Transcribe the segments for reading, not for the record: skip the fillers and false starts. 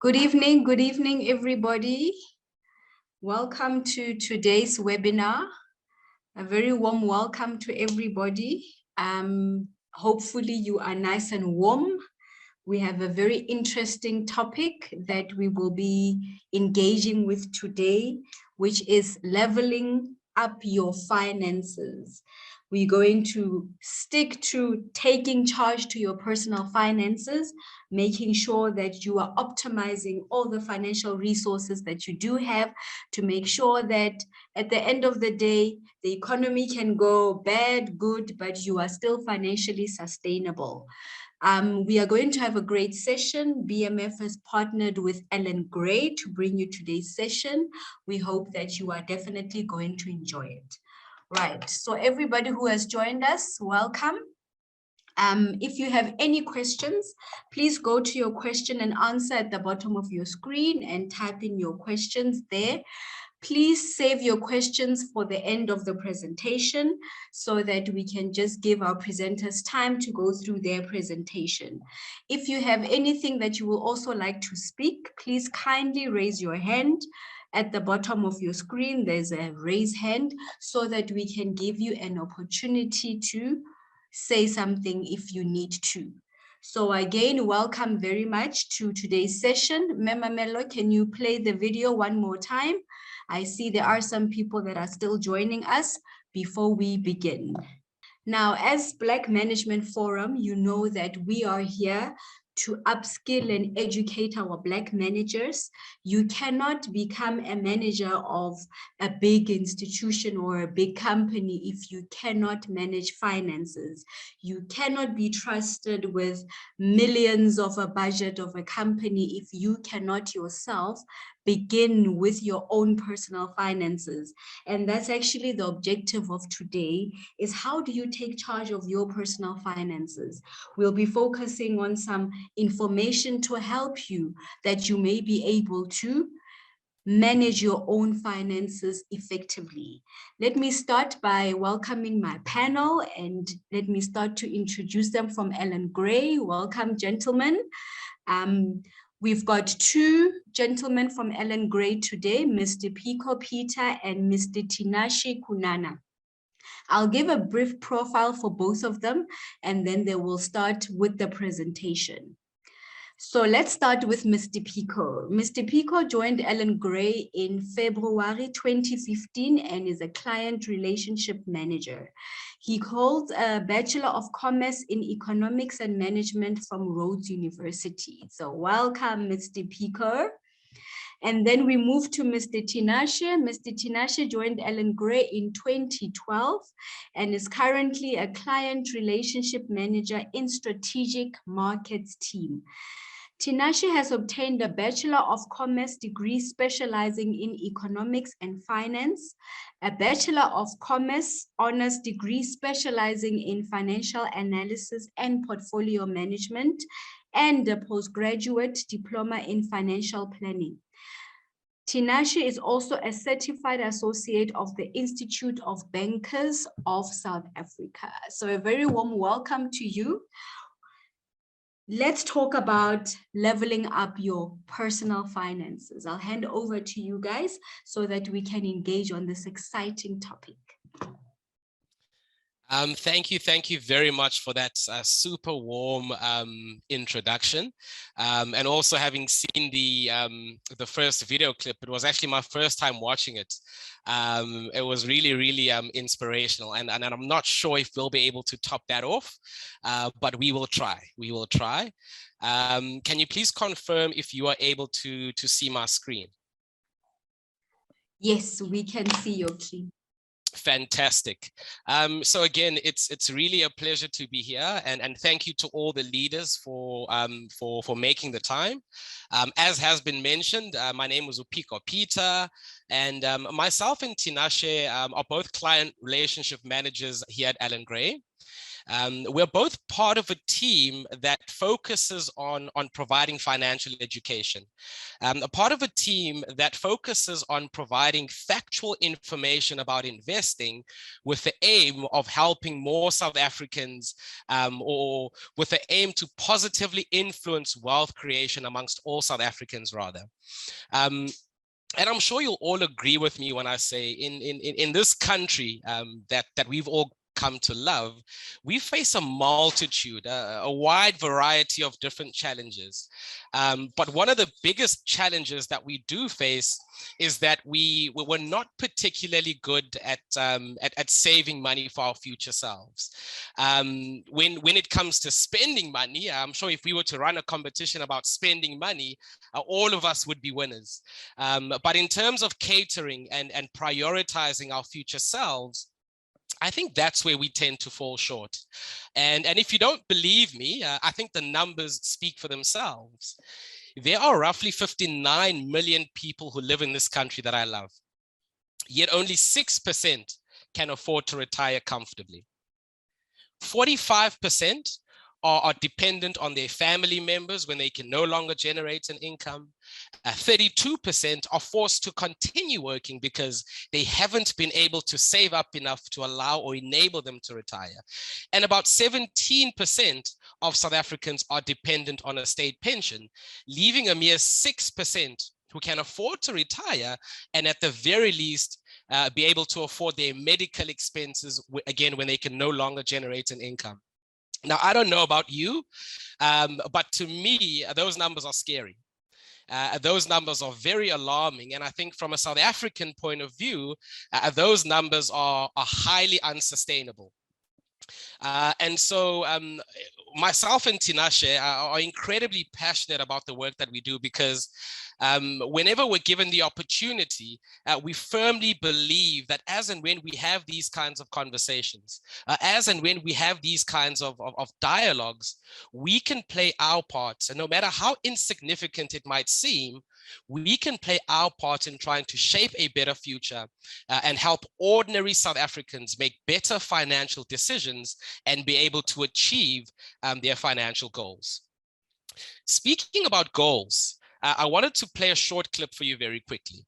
Good evening, everybody. Welcome to today's webinar. A very warm welcome to everybody. Hopefully you are nice and warm. We have a very interesting topic that we will be engaging with today, which is leveling up your finances. We're going to stick to taking charge to your personal finances, making sure that you are optimizing all the financial resources that you do have to make sure that at the end of the day, the economy can go bad, good, but you are still financially sustainable. We are going to have a great session. BMF has partnered with Allan to bring you today's session. We hope that you are definitely going to enjoy it. Right, so everybody who has joined us, welcome. If you have any questions, please go to your question and answer at the bottom of your screen and type in your questions there. Please save your questions for the end of the presentation so that we can just give our presenters time to go through their presentation. If you have anything that you will also like to speak, please kindly raise your hand. At the bottom of your screen, there's a raise hand so that we can give you an opportunity to say something if you need to. So again, welcome very much to today's session. Memamelo, can you play the video one more time? I see there are some people that are still joining us before we begin. Now, as Black Management Forum, you know that we are here to upskill and educate our Black managers. You cannot become a manager of a big institution or a big company if you cannot manage finances. You cannot be trusted with millions of a budget of a company if you cannot yourself begin with your own personal finances. And that's actually the objective of today, is how do you take charge of your personal finances? We'll be focusing on some information to help you that you may be able to manage your own finances effectively. Let me start by welcoming my panel, and let me start to introduce them from Allan. Welcome, gentlemen. We've got two gentlemen from Allan today, Mr. Pico Peter and Mr. Tinashe Kunana. I'll give a brief profile for both of them, and then they will start with the presentation. So let's start with Mr. Pico. Mr. Pico joined Allan in February 2015 and is a client relationship manager. He holds a Bachelor of Commerce in Economics and Management from Rhodes University. So welcome, Mr. Pico. And then we move to Mr. Tinashe. Mr. Tinashe joined Allan in 2012 and is currently a client relationship manager in strategic markets team. Tinashe has obtained a Bachelor of Commerce degree specializing in economics and finance, a Bachelor of Commerce honors degree specializing in financial analysis and portfolio management, and a postgraduate diploma in financial planning. Tinashe is also a certified associate of the Institute of Bankers of South Africa. So a very warm welcome to you. Let's talk about leveling up your personal finances. I'll hand over to you guys so that we can engage on this exciting topic. Thank you very much for that super warm introduction. And also, having seen the first video clip, it was actually my first time watching it. It was really inspirational, and I'm not sure if we'll be able to top that off, but we will try. Can you please confirm if you are able to see my screen? Yes, we can see your screen. Fantastic. So again, it's really a pleasure to be here, and thank you to all the leaders for making the time. As has been mentioned, my name is Pico Peter, and myself and Tinashe are both client relationship managers here at Allan. We're both part of a team that focuses on providing financial education, a part of a team that focuses on providing factual information about investing with the aim of helping more South Africans, or with the aim to positively influence wealth creation amongst all South Africans rather. And I'm sure you'll all agree with me when I say in this country that we've all come to love, we face a multitude, a wide variety of different challenges. But one of the biggest challenges that we do face is that we're not particularly good at saving money for our future selves. When it comes to spending money, I'm sure if we were to run a competition about spending money, all of us would be winners. But in terms of catering and prioritizing our future selves, I think that's where we tend to fall short. And if you don't believe me, I think the numbers speak for themselves. There are roughly 59 million people who live in this country that I love, yet only 6% can afford to retire comfortably. 45% are dependent on their family members when they can no longer generate an income. 32% are forced to continue working because they haven't been able to save up enough to allow or enable them to retire. And about 17% of South Africans are dependent on a state pension, leaving a mere 6% who can afford to retire and at the very least be able to afford their medical expenses, again, when they can no longer generate an income. Now, I don't know about you, but to me, those numbers are scary. Those numbers are very alarming. And I think from a South African point of view, those numbers are highly unsustainable. And so myself and Tinashe are incredibly passionate about the work that we do because whenever we're given the opportunity, we firmly believe that as and when we have these kinds of conversations, as and when we have these kinds of dialogues, we can play our parts. And no matter how insignificant it might seem, we can play our part in trying to shape a better future and help ordinary South Africans make better financial decisions and be able to achieve their financial goals. Speaking about goals, I wanted to play a short clip for you very quickly.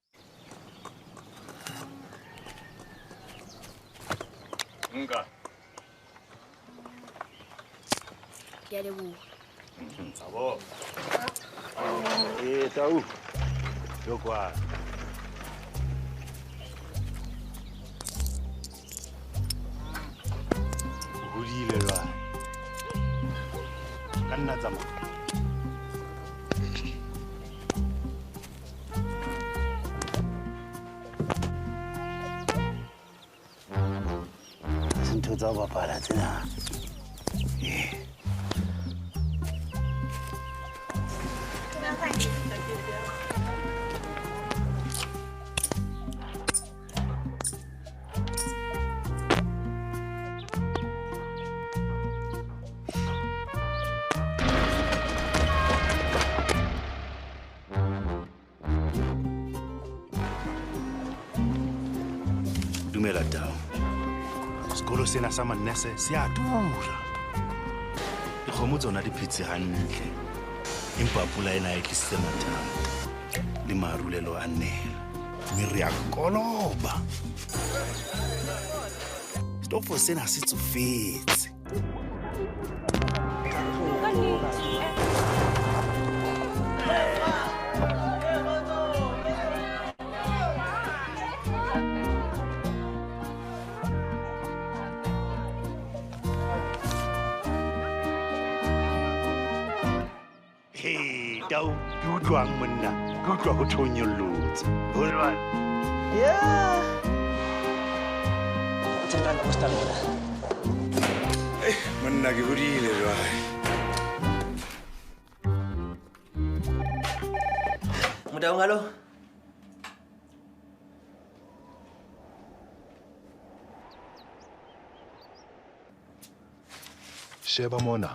Dumela tau. Sekolo sena sa Manese se a tura. Dikgomo tsona di phetse hantle. Empa pula ena e tlisitse mathata. Le marulelo a nnela. Mme re a koloba. Stofo sena se tsofetse. Tau ke utlwang monna ke utlwa go thonyollotse hore yeah tsena le posta lona monna ke hodile jwale Mudau ngalo sheba mona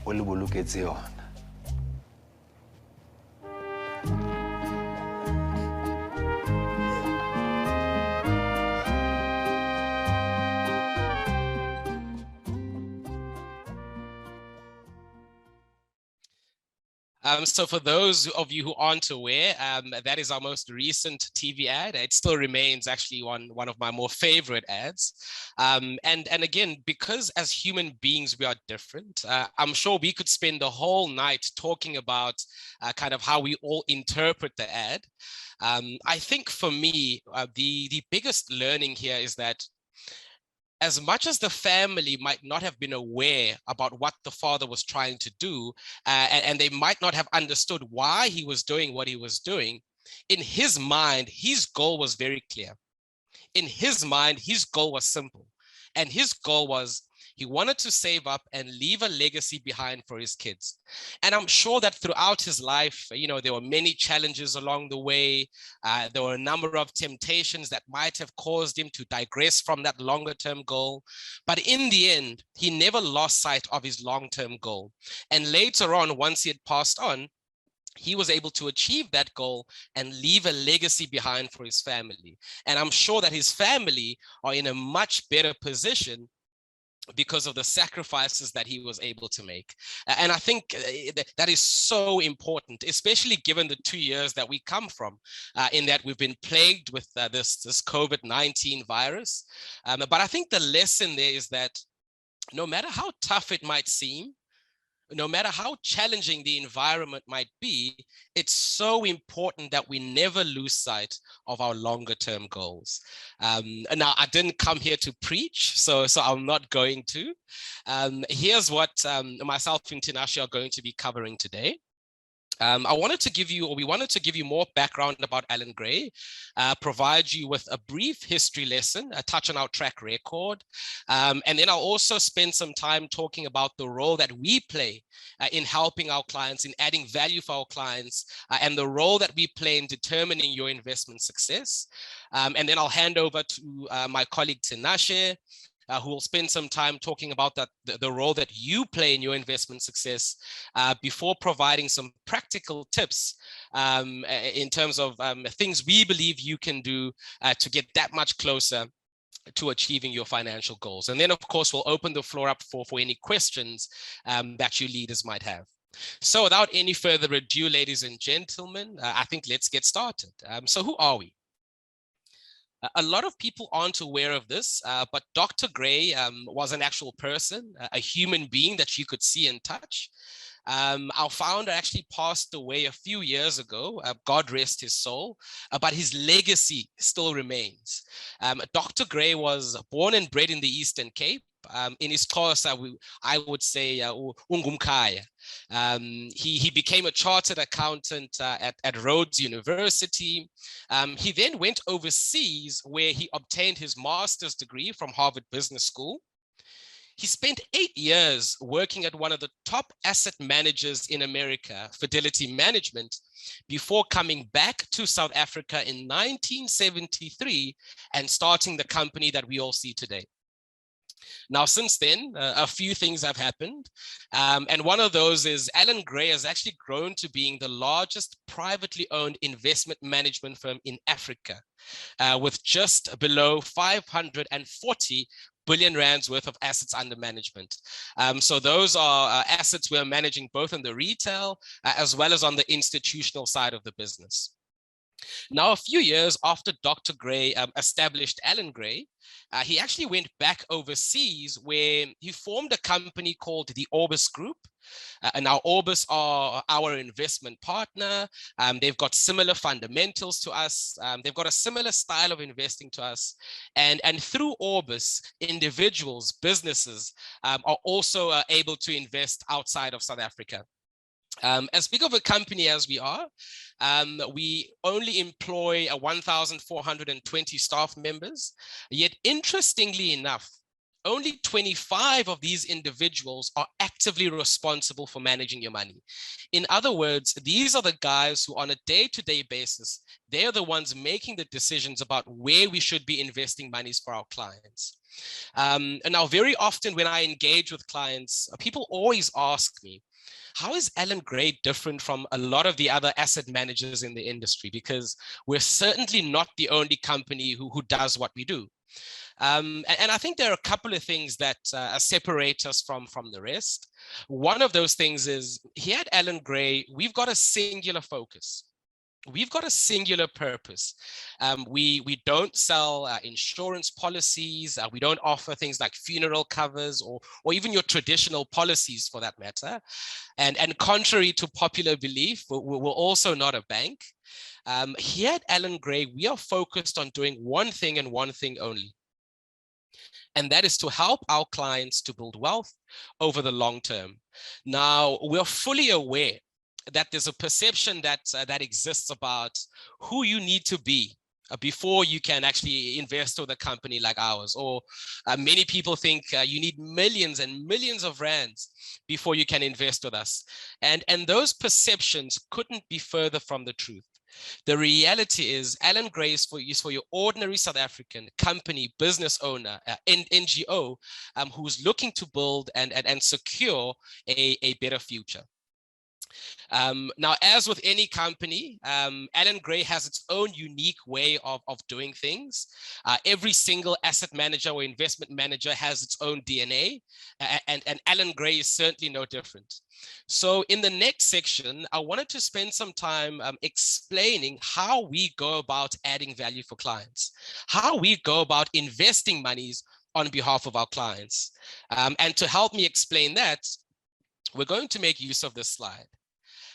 o le boloketse yona So for those of you who aren't aware, that is our most recent TV ad. It still remains actually one of my more favorite ads. And again, because as human beings, we are different, I'm sure we could spend the whole night talking about kind of how we all interpret the ad. I think for me, the biggest learning here is that as much as the family might not have been aware about what the father was trying to do, and they might not have understood why he was doing what he was doing, in his mind, his goal was very clear. In his mind, his goal was simple. And his goal was he wanted to save up and leave a legacy behind for his kids. And I'm sure that throughout his life, there were many challenges along the way. There were a number of temptations that might have caused him to digress from that longer term goal. But in the end, he never lost sight of his long-term goal. And later on, once he had passed on, he was able to achieve that goal and leave a legacy behind for his family. And I'm sure that his family are in a much better position because of the sacrifices that he was able to make. And I think that is so important, especially given the 2 years that we come from, in that we've been plagued with this COVID-19 virus. But I think the lesson there is that no matter how tough it might seem, no matter how challenging the environment might be, it's so important that we never lose sight of our longer term goals. Now, I didn't come here to preach, so I'm not going to. Here's what myself and Tinashe are going to be covering today. We wanted to give you more background about Allan Gray, provide you with a brief history lesson, a touch on our track record, and then I'll also spend some time talking about the role that we play in helping our clients, in adding value for our clients, and the role that we play in determining your investment success. And then I'll hand over to my colleague Tinashe, who will spend some time talking about the role that you play in your investment success, before providing some practical tips in terms of things we believe you can do to get that much closer to achieving your financial goals. And then, of course, we'll open the floor up for any questions that you leaders might have. So without any further ado, ladies and gentlemen, I think let's get started. So who are we? A lot of people aren't aware of this, but Dr. Gray was an actual person, a human being that you could see and touch. Our founder actually passed away a few years ago, God rest his soul, but his legacy still remains. Dr. Gray was born and bred in the Eastern Cape. In his course, I would say ungumkhaya. He became a chartered accountant at Rhodes University. He then went overseas where he obtained his master's degree from Harvard Business School. He spent 8 years working at one of the top asset managers in America, Fidelity Management, before coming back to South Africa in 1973 and starting the company that we all see today. Now, since then, a few things have happened. And one of those is Allan Gray has actually grown to being the largest privately owned investment management firm in Africa, with just below 540 billion rands worth of assets under management. So those are assets we're managing both on the retail as well as on the institutional side of the business. Now, a few years after Dr. Gray established Allan Gray, he actually went back overseas where he formed a company called the Orbis Group. And now Orbis are our investment partner. They've got similar fundamentals to us. They've got a similar style of investing to us. And through Orbis, individuals, businesses are also able to invest outside of South Africa. As big of a company as we are, we only employ 1,420 staff members, yet interestingly enough, only 25 of these individuals are actively responsible for managing your money. In other words, these are the guys who on a day-to-day basis, they're the ones making the decisions about where we should be investing monies for our clients. And now very often when I engage with clients, people always ask me, how is Allan Gray different from a lot of the other asset managers in the industry? Because we're certainly not the only company who does what we do. And I think there are a couple of things that separate us from the rest. One of those things is here at Allan Gray, we've got a singular focus. We've got a singular purpose. We don't sell insurance policies. We don't offer things like funeral covers or even your traditional policies for that matter. And contrary to popular belief, we're also not a bank. Here at Allan Gray, we are focused on doing one thing and one thing only. And that is to help our clients to build wealth over the long term. Now, we're fully aware that there's a perception that that exists about who you need to be before you can actually invest with a company like ours. Or many people think you need millions and millions of rands before you can invest with us. And those perceptions couldn't be further from the truth. The reality is Allan Gray is for your ordinary South African company, business owner, NGO, who's looking to build and secure a better future. Now, as with any company, Allan Gray has its own unique way of doing things. Every single asset manager or investment manager has its own DNA, and Allan Gray is certainly no different. So in the next section, I wanted to spend some time explaining how we go about adding value for clients, how we go about investing monies on behalf of our clients. And to help me explain that, we're going to make use of this slide.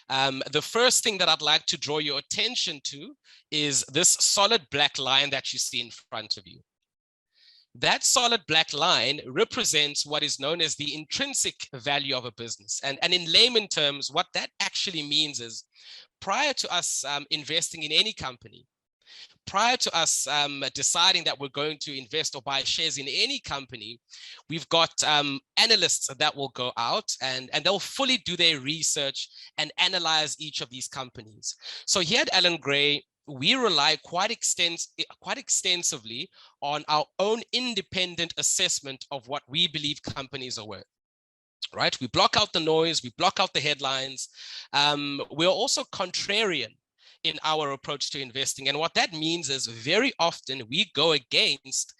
The first thing that I'd like to draw your attention to is this solid black line that you see in front of you. That solid black line represents what is known as the intrinsic value of a business. And in layman terms, what that actually means is prior to us investing in any company, prior to us deciding that we're going to invest or buy shares in any company, we've got analysts that will go out and they'll fully do their research and analyze each of these companies. So here at Allan Gray, we rely quite extensively on our own independent assessment of what we believe companies are worth. Right? We block out the noise, we block out the headlines. We're also contrarian in our approach to investing. And what that means is very often we go against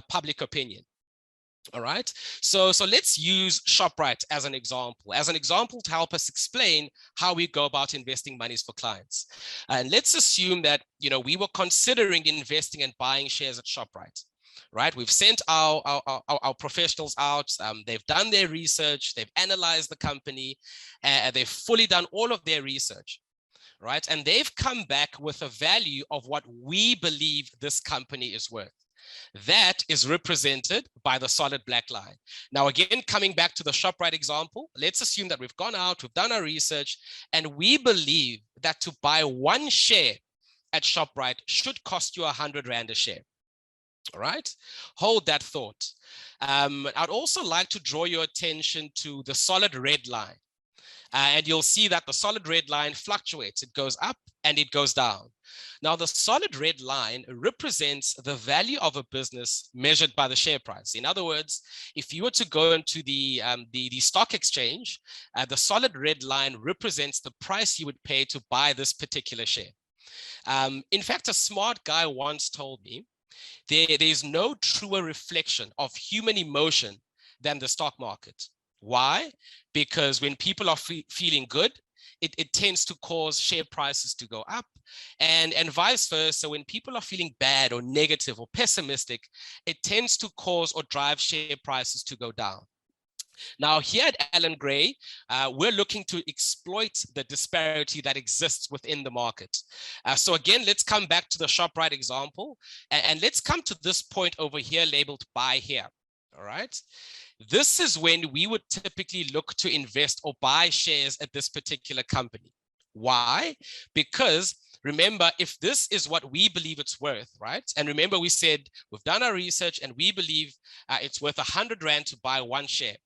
public opinion. All right, so let's use ShopRite as an example to help us explain how we go about investing monies for clients. And let's assume that, you know, we were considering investing and buying shares at ShopRite. Right, we've sent our professionals out. They've done their research, they've analyzed the company, they've fully done all of their research. Right, and they've come back with a value of what we believe this company is worth. That is represented by the solid black line. Now, again, coming back to the ShopRite example, let's assume that we've gone out, we've done our research, and we believe that to buy one share at ShopRite should cost you 100 Rand a share. All right, hold that thought. I'd also like to draw your attention to the solid red line. And you'll see that the solid red line fluctuates. It goes up and it goes down. Now, the solid red line represents the value of a business measured by the share price. In other words, if you were to go into the stock exchange, the solid red line represents the price you would pay to buy this particular share. In fact, a smart guy once told me, there's no truer reflection of human emotion than the stock market. Why? Because when people are feeling good, it tends to cause share prices to go up, and vice versa. When people are feeling bad or negative or pessimistic, it tends to cause or drive share prices to go down. Now, here at Allan Gray, we're looking to exploit the disparity that exists within the market. So again, let's come back to the ShopRite example, and let's come to this point over here labeled buy here. All right. This is when we would typically look to invest or buy shares at this particular company. Why? Because remember, if this is what we believe it's worth, right? And remember, we said we've done our research and we believe it's worth 100 Rand to buy one share.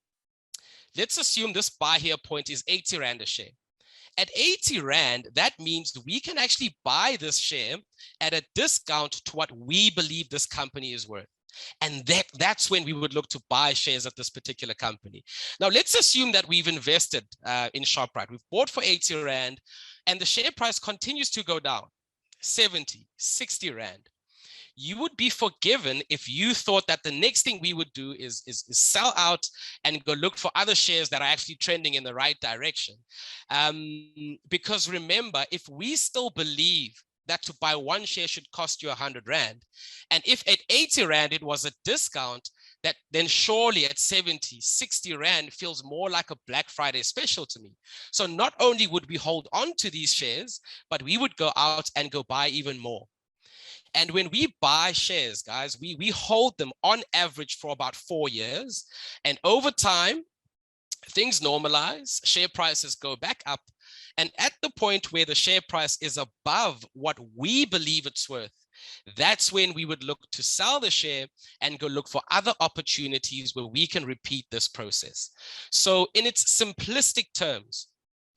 Let's assume this buy here point is 80 Rand a share. At 80 Rand, that means we can actually buy this share at a discount to what we believe this company is worth. And that's when we would look to buy shares of this particular company. Now, let's assume that we've invested in ShopRite. We've bought for 80 Rand, and the share price continues to go down, 70, 60 Rand. you would be forgiven if you thought that the next thing we would do is sell out and go look for other shares that are actually trending in the right direction. Because remember, if we still believe that to buy one share should cost you 100 Rand, and if at 80 Rand it was a discount, that then surely at 70, 60 Rand feels more like a Black Friday special to me. So not only would we hold on to these shares, but we would go out and go buy even more. And when we buy shares, guys, we hold them on average for about 4 years. And over time, things normalize, share prices go back up. And at the point where the share price is above what we believe it's worth, that's when we would look to sell the share and go look for other opportunities where we can repeat this process. So in its simplistic terms,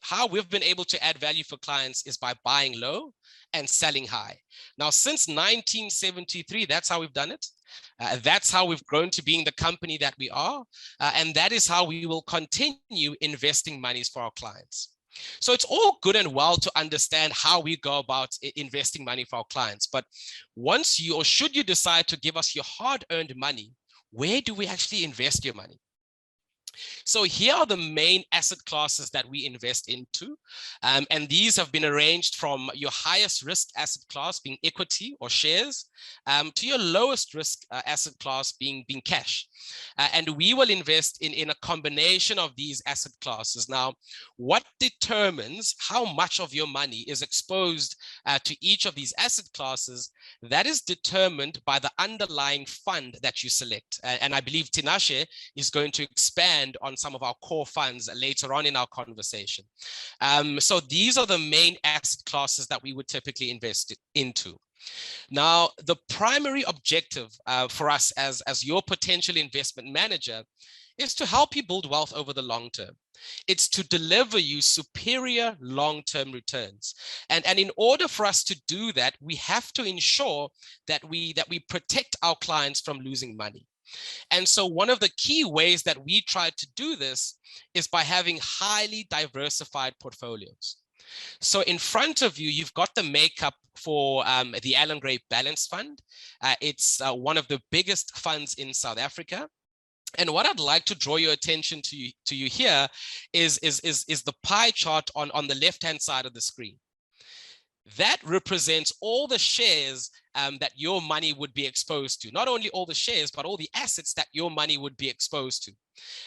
how we've been able to add value for clients is by buying low and selling high. Now, since 1973, that's how we've done it. That's how we've grown to being the company that we are. And that is how we will continue investing monies for our clients. So it's all good and well to understand how we go about investing money for our clients. But once you, or should you decide to give us your hard-earned money, where do we actually invest your money? So here are the main asset classes that we invest into. And these have been arranged from your highest risk asset class being equity or shares, to your lowest risk asset class being cash. And we will invest in a combination of these asset classes. Now, what determines how much of your money is exposed to each of these asset classes, that is determined by the underlying fund that you select. And I believe Tinashe is going to expand on some of our core funds later on in our conversation. So these are the main asset classes that we would typically invest into. Now, the primary objective for us as your potential investment manager is to help you build wealth over the long term. It's to deliver you superior long-term returns. And in order for us to do that, we have to ensure that we protect our clients from losing money. And so one of the key ways that we try to do this is by having highly diversified portfolios. So in front of you, you've got the makeup for the Allan Gray Balance Fund. It's one of the biggest funds in South Africa. And what I'd like to draw your attention to you here is the pie chart on the left-hand side of the screen. That represents all the shares that your money would be exposed to. Not only all the shares, but all the assets that your money would be exposed to.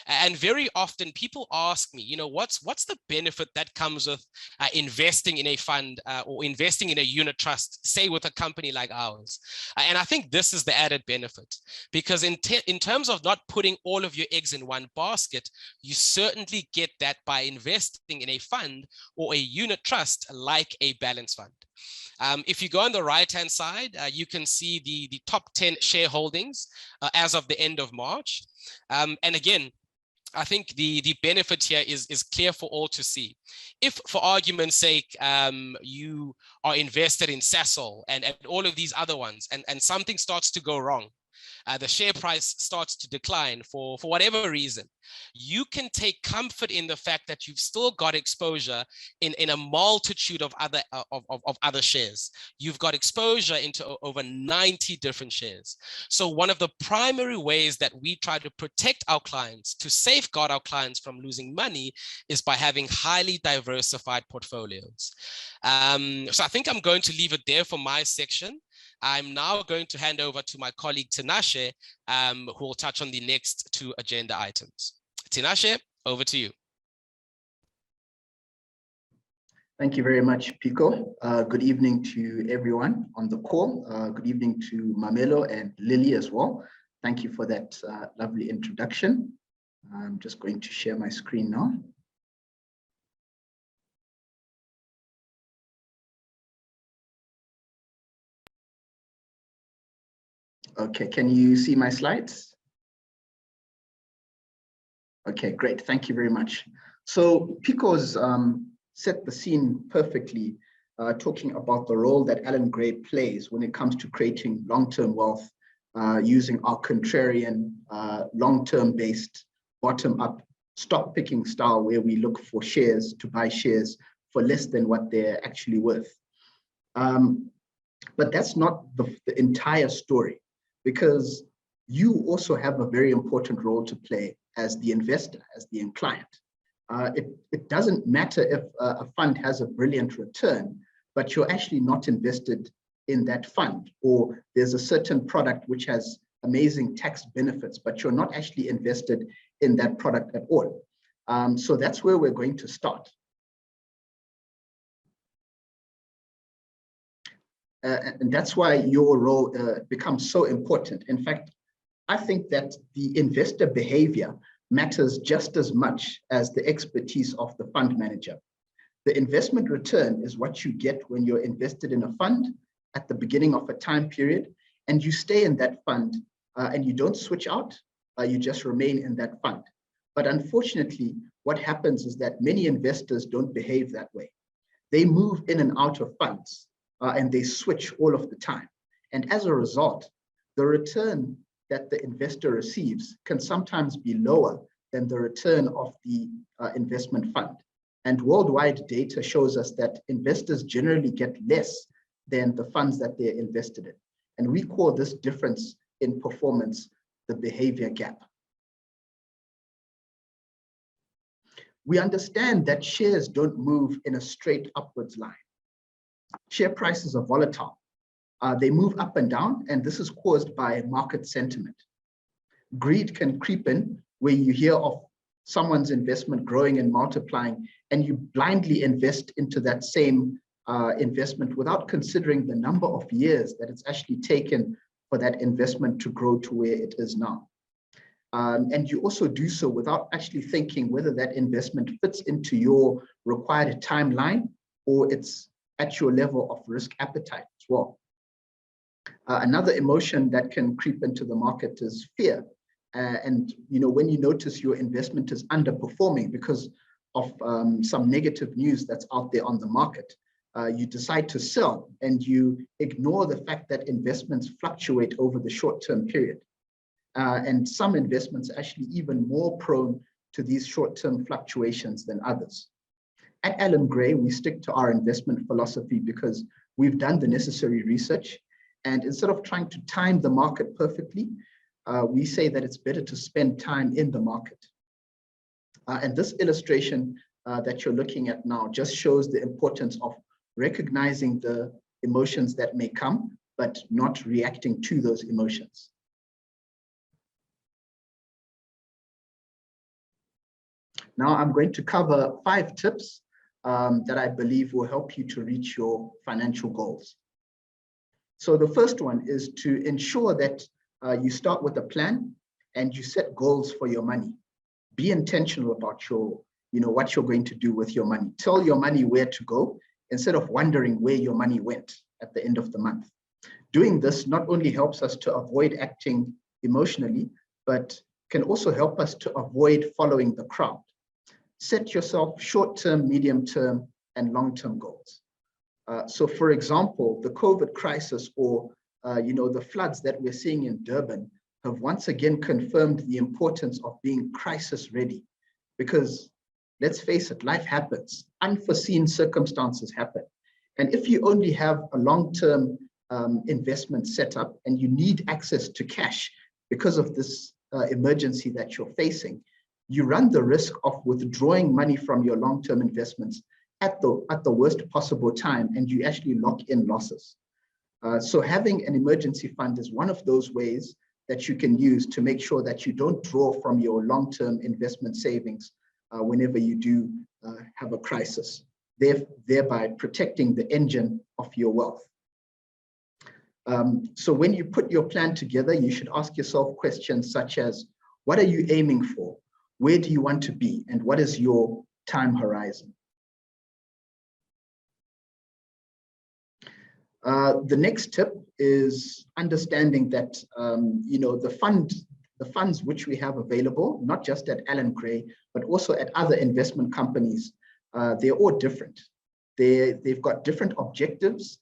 And very often people ask me, what's the benefit that comes with investing in a fund or investing in a unit trust, say with a company like ours? And I think this is the added benefit, because in terms of not putting all of your eggs in one basket, you certainly get that by investing in a fund or a unit trust like a balance fund. If you go on the right-hand side, you can see the top 10 shareholdings as of the end of March. And again, I think the benefit here is clear for all to see. If, for argument's sake, you are invested in Sasol and all of these other ones, and something starts to go wrong, the share price starts to decline for whatever reason, you can take comfort in the fact that you've still got exposure in a multitude of other shares. You've got exposure into over 90 different shares. So one of the primary ways that we try to protect our clients, to safeguard our clients from losing money, is by having highly diversified portfolios. So I think I'm going to leave it there for my section. I'm now going to hand over to my colleague Tinashe, who will touch on the next two agenda items. Tinashe, over to you. Thank you very much, Pico. Good evening to everyone on the call. Good evening to Mamelo and Lily as well. Thank you for that lovely introduction. I'm just going to share my screen now. Okay, can you see my slides? Okay, great. Thank you very much. So Pico's set the scene perfectly, talking about the role that Allan Gray plays when it comes to creating long-term wealth using our contrarian, long-term based, bottom-up stock picking style, where we look for shares to buy shares for less than what they're actually worth. But that's not the entire story, because you also have a very important role to play as the investor, as the end client. It doesn't matter if a fund has a brilliant return, but you're actually not invested in that fund, or there's a certain product which has amazing tax benefits, but you're not actually invested in that product at all. So that's where we're going to start. And that's why your role becomes so important. In fact, I think that the investor behavior matters just as much as the expertise of the fund manager. The investment return is what you get when you're invested in a fund at the beginning of a time period, and you stay in that fund and you don't switch out, you just remain in that fund. But unfortunately, what happens is that many investors don't behave that way. They move in and out of funds and they switch all of the time. And as a result, the return that the investor receives can sometimes be lower than the return of the investment fund. And worldwide data shows us that investors generally get less than the funds that they're invested in. And we call this difference in performance the behavior gap. We understand that shares don't move in a straight upwards line. Share prices are volatile. They move up and down, and this is caused by market sentiment. Greed can creep in where you hear of someone's investment growing and multiplying, and you blindly invest into that same investment without considering the number of years that it's actually taken for that investment to grow to where it is now. And you also do so without actually thinking whether that investment fits into your required timeline or it's at your level of risk appetite as well. Another emotion that can creep into the market is fear. And when you notice your investment is underperforming because of some negative news that's out there on the market, you decide to sell and you ignore the fact that investments fluctuate over the short-term period. And some investments are actually even more prone to these short-term fluctuations than others. At Allan Gray, we stick to our investment philosophy because we've done the necessary research. And instead of trying to time the market perfectly, we say that it's better to spend time in the market. And this illustration that you're looking at now just shows the importance of recognizing the emotions that may come, but not reacting to those emotions. Now I'm going to cover 5 tips that I believe will help you to reach your financial goals. So the first one is to ensure that you start with a plan and you set goals for your money. Be intentional about what you're going to do with your money. Tell your money where to go instead of wondering where your money went at the end of the month. Doing this not only helps us to avoid acting emotionally, but can also help us to avoid following the crowd. Set yourself short-term, medium-term, and long-term goals. So for example, the COVID crisis or the floods that we're seeing in Durban have once again confirmed the importance of being crisis ready. Because let's face it, life happens, unforeseen circumstances happen. And if you only have a long-term investment set up and you need access to cash because of this emergency that you're facing, you run the risk of withdrawing money from your long-term investments at the worst possible time, and you actually lock in losses. So having an emergency fund is one of those ways that you can use to make sure that you don't draw from your long-term investment savings whenever you do have a crisis, thereby protecting the engine of your wealth. So when you put your plan together, you should ask yourself questions such as, what are you aiming for? Where do you want to be? And what is your time horizon? The next tip is understanding that the funds which we have available, not just at Allan Gray, but also at other investment companies, they're all different. They've got different objectives,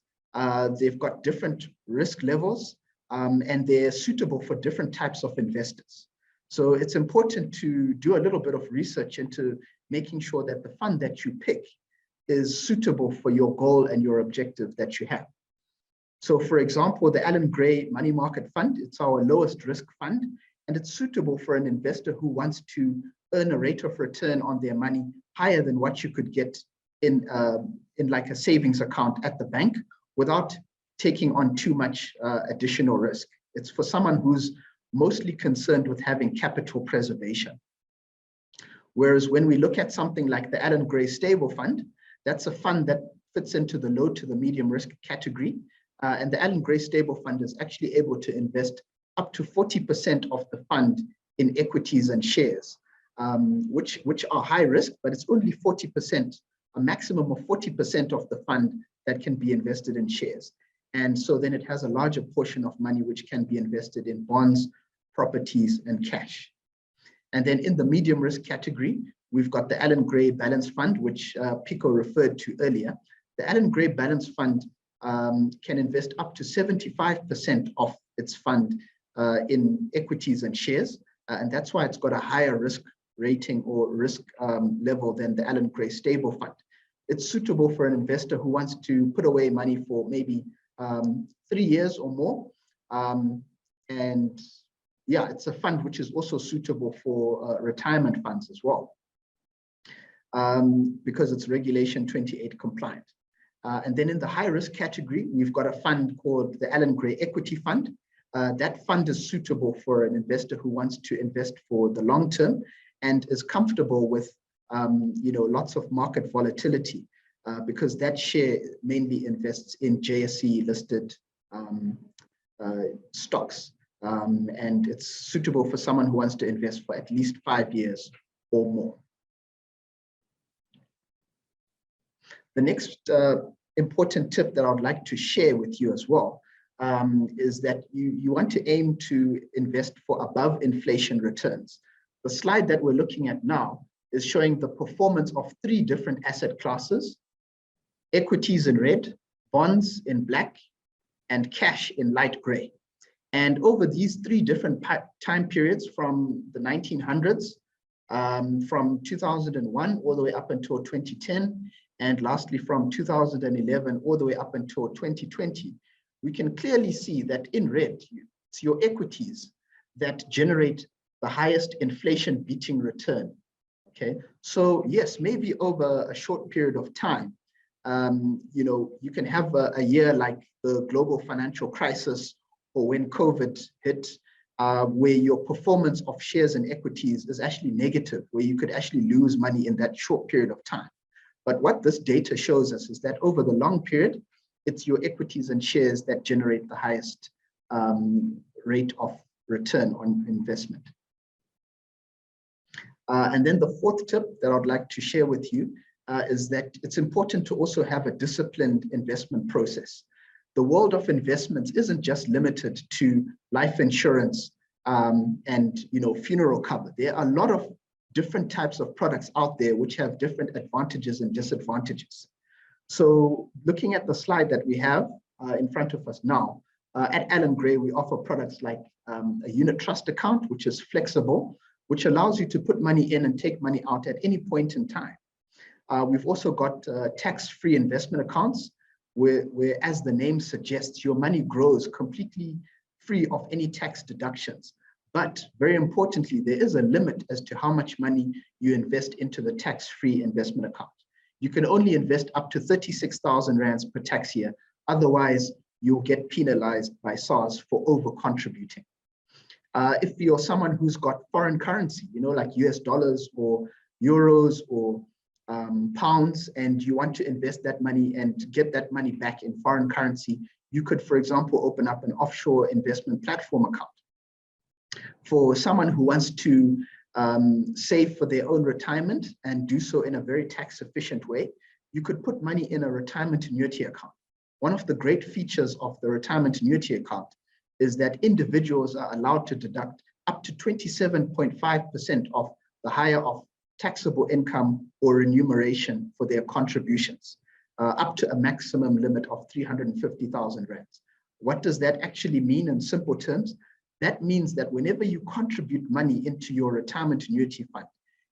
they've got different risk levels, and they're suitable for different types of investors. So it's important to do a little bit of research into making sure that the fund that you pick is suitable for your goal and your objective that you have. So for example, the Allan Gray Money Market Fund, it's our lowest risk fund, and it's suitable for an investor who wants to earn a rate of return on their money higher than what you could get in like a savings account at the bank without taking on too much additional risk. It's for someone who's mostly concerned with having capital preservation. Whereas when we look at something like the Allan Gray Stable Fund, that's a fund that fits into the low to the medium risk category. And the Allan Gray Stable Fund is actually able to invest up to 40% of the fund in equities and shares, which are high risk, but it's only 40%, a maximum of 40% of the fund that can be invested in shares. And so then it has a larger portion of money which can be invested in bonds, properties, and cash. And then in the medium risk category, we've got the Allan Gray Balance Fund, which Pico referred to earlier. The Allan Gray Balance Fund can invest up to 75% of its fund in equities and shares. And that's why it's got a higher risk rating or risk level than the Allan Gray Stable Fund. It's suitable for an investor who wants to put away money for maybe 3 years or more. And yeah, it's a fund which is also suitable for retirement funds as well, because it's Regulation 28 compliant. And then in the high risk category, we've got a fund called the Allan Gray Equity Fund. That fund is suitable for an investor who wants to invest for the long term and is comfortable with lots of market volatility, because that share mainly invests in JSE listed stocks. And it's suitable for someone who wants to invest for at least 5 years or more. The next important tip that I would like to share with you as well is that you want to aim to invest for above inflation returns. The slide that we're looking at now is showing the performance of 3 different asset classes: equities in red, bonds in black, and cash in light gray. And over these 3 different time periods, from the 1900s, from 2001 all the way up until 2010, and lastly from 2011 all the way up until 2020, we can clearly see that in red, it's your equities that generate the highest inflation beating return. Okay, so yes, maybe over a short period of time, you can have a year like the global financial crisis or when COVID hit, where your performance of shares and equities is actually negative, where you could actually lose money in that short period of time. But what this data shows us is that over the long period, it's your equities and shares that generate the highest rate of return on investment. And then the 4th tip that I'd like to share with you is that it's important to also have a disciplined investment process. The world of investments isn't just limited to life insurance and funeral cover. There are a lot of different types of products out there which have different advantages and disadvantages. So looking at the slide that we have in front of us now, at Allan Gray, we offer products like a unit trust account, which is flexible, which allows you to put money in and take money out at any point in time. We've also got tax-free investment accounts, where, as the name suggests, your money grows completely free of any tax deductions. But very importantly, there is a limit as to how much money you invest into the tax-free investment account. You can only invest up to 36,000 rands per tax year. Otherwise, you'll get penalized by SARS for over-contributing. If you're someone who's got foreign currency, like US dollars or euros or pounds, and you want to invest that money and get that money back in foreign currency, you could, for example, open up an offshore investment platform account. For someone who wants to save for their own retirement and do so in a very tax efficient way, you could put money in a retirement annuity account. One of the great features of the retirement annuity account is that individuals are allowed to deduct up to 27.5% of the higher of taxable income or remuneration for their contributions, up to a maximum limit of 350,000 rands. What does that actually mean in simple terms? That means that whenever you contribute money into your retirement annuity fund,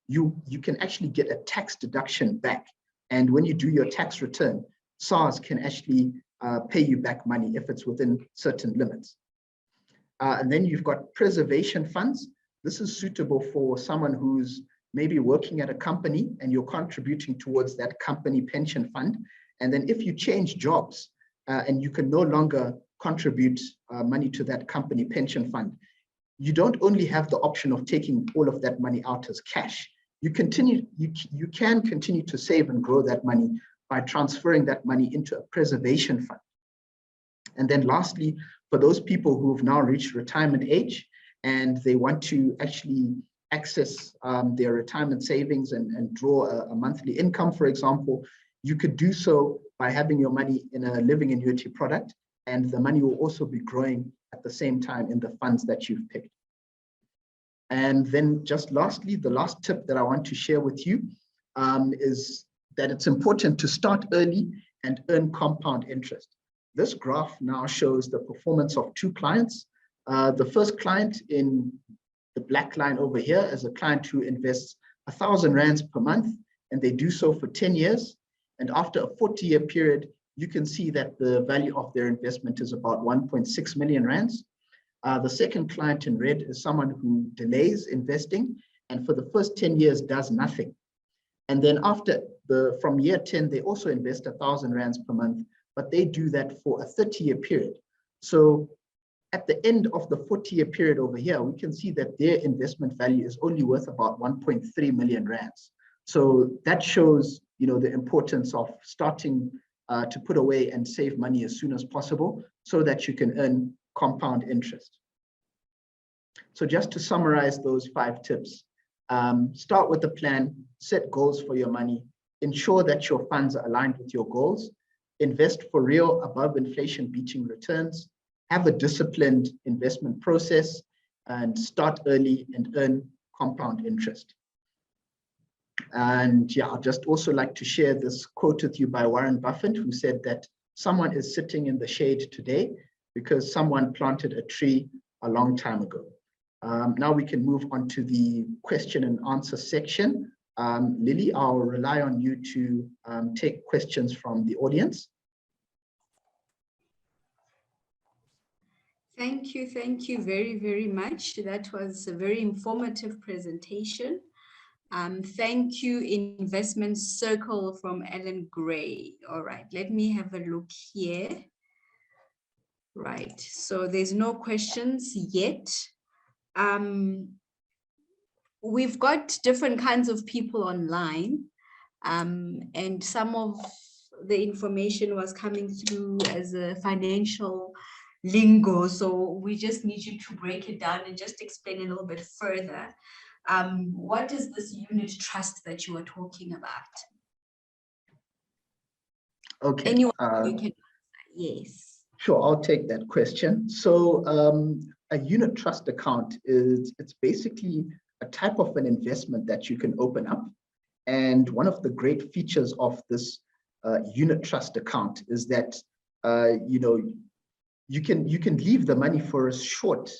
you can actually get a tax deduction back. And when you do your tax return, SARS can actually pay you back money if it's within certain limits. And then you've got preservation funds. This is suitable for someone who's maybe working at a company and you're contributing towards that company pension fund. And then if you change jobs and you can no longer contribute money to that company pension fund, you don't only have the option of taking all of that money out as cash. You can continue to save and grow that money by transferring that money into a preservation fund. And then lastly, for those people who've now reached retirement age and they want to actually access their retirement savings and draw a monthly income, for example, you could do so by having your money in a living annuity product, and the money will also be growing at the same time in the funds that you've picked. And then just lastly, the last tip that I want to share with you is that it's important to start early and earn compound interest. This graph now shows the performance of two clients. The first client in the black line over here is a client who invests 1,000 rands per month, and they do so for 10 years. And after a 40-year period, you can see that the value of their investment is about 1.6 million rands. The second client in red is someone who delays investing and for the first 10 years does nothing. And then from year 10, they also invest 1,000 rands per month, but they do that for a 30-year period. So at the end of the 40-year period over here, we can see that their investment value is only worth about 1.3 million rands. So that shows, the importance of starting to put away and save money as soon as possible so that you can earn compound interest. So just to summarize those 5 tips, start with a plan, set goals for your money, ensure that your funds are aligned with your goals, invest for real above inflation beating returns, have a disciplined investment process, and start early and earn compound interest. And yeah, I'd just also like to share this quote with you by Warren Buffett, who said that someone is sitting in the shade today because someone planted a tree a long time ago. Now we can move on to the question and answer section. Lily, I'll rely on you to take questions from the audience. Thank you very, very much. That was a very informative presentation. Thank you, Investment Circle from Allan Gray. All right, let me have a look here. Right, so there's no questions yet. We've got different kinds of people online, and some of the information was coming through as a financial lingo, so we just need you to break it down and just explain a little bit further. What is this unit trust that you are talking about? Okay. Anyone you can answer? Yes. Sure, I'll take that question. So a unit trust account it's basically a type of an investment that you can open up. And one of the great features of this unit trust account is that you can leave the money for as short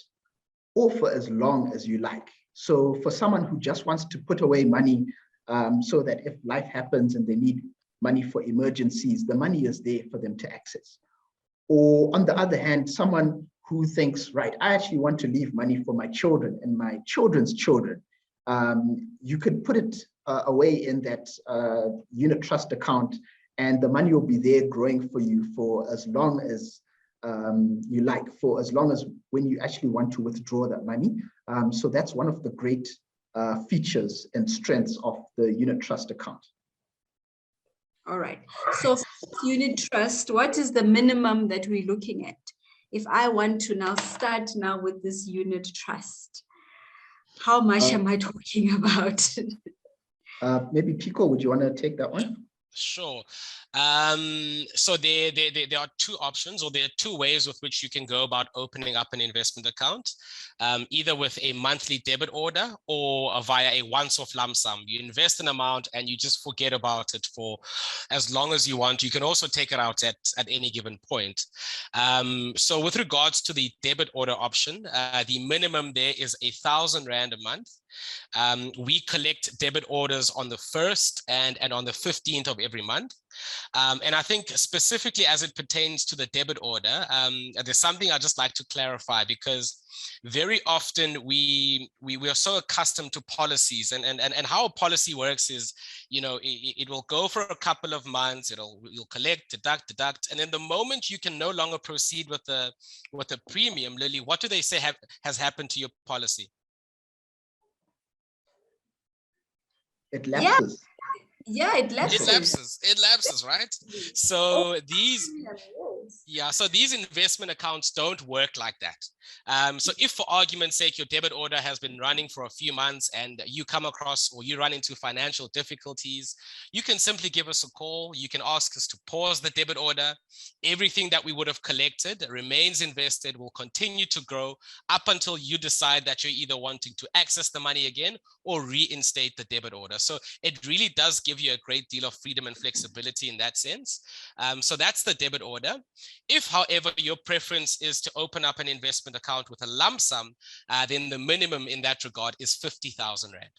or for as long as you like. So for someone who just wants to put away money so that if life happens and they need money for emergencies, the money is there for them to access. Or on the other hand, someone who thinks, right, I actually want to leave money for my children and my children's children. You could put it away in that unit trust account, and the money will be there growing for you for as long as you like, for as long as when you actually want to withdraw that money. So that's one of the great features and strengths of the unit trust account. All right. So unit trust, what is the minimum that we're looking at? If I want to now start now with this unit trust, how much am I talking about? Maybe Pico, would you want to take that one? Sure. So there are 2 options, or there are 2 ways with which you can go about opening up an investment account, either with a monthly debit order or via a once-off lump sum. You invest an amount and you just forget about it for as long as you want. You can also take it out at any given point. So with regards to the debit order option, the minimum there is 1,000 Rand a month. We collect debit orders on the 1st and on the 15th of every month. And I think specifically as it pertains to the debit order, there's something I'd just like to clarify, because very often we are so accustomed to policies, and how a policy works is, you know, it will go for a couple of months, you'll collect, deduct, and then the moment you can no longer proceed with the premium, Lily, what do they say has happened to your policy? It lapses. Yeah, it lapses. It lapses, right? So these investment accounts don't work like that. So if, for argument's sake, your debit order has been running for a few months and you come across, or you run into financial difficulties, you can simply give us a call. You can ask us to pause the debit order. Everything that we would have collected remains invested, will continue to grow up until you decide that you're either wanting to access the money again or reinstate the debit order. So it really does give you a great deal of freedom and flexibility in that sense. So that's the debit order. If, however, your preference is to open up an investment account with a lump sum, then the minimum in that regard is 50,000 Rand.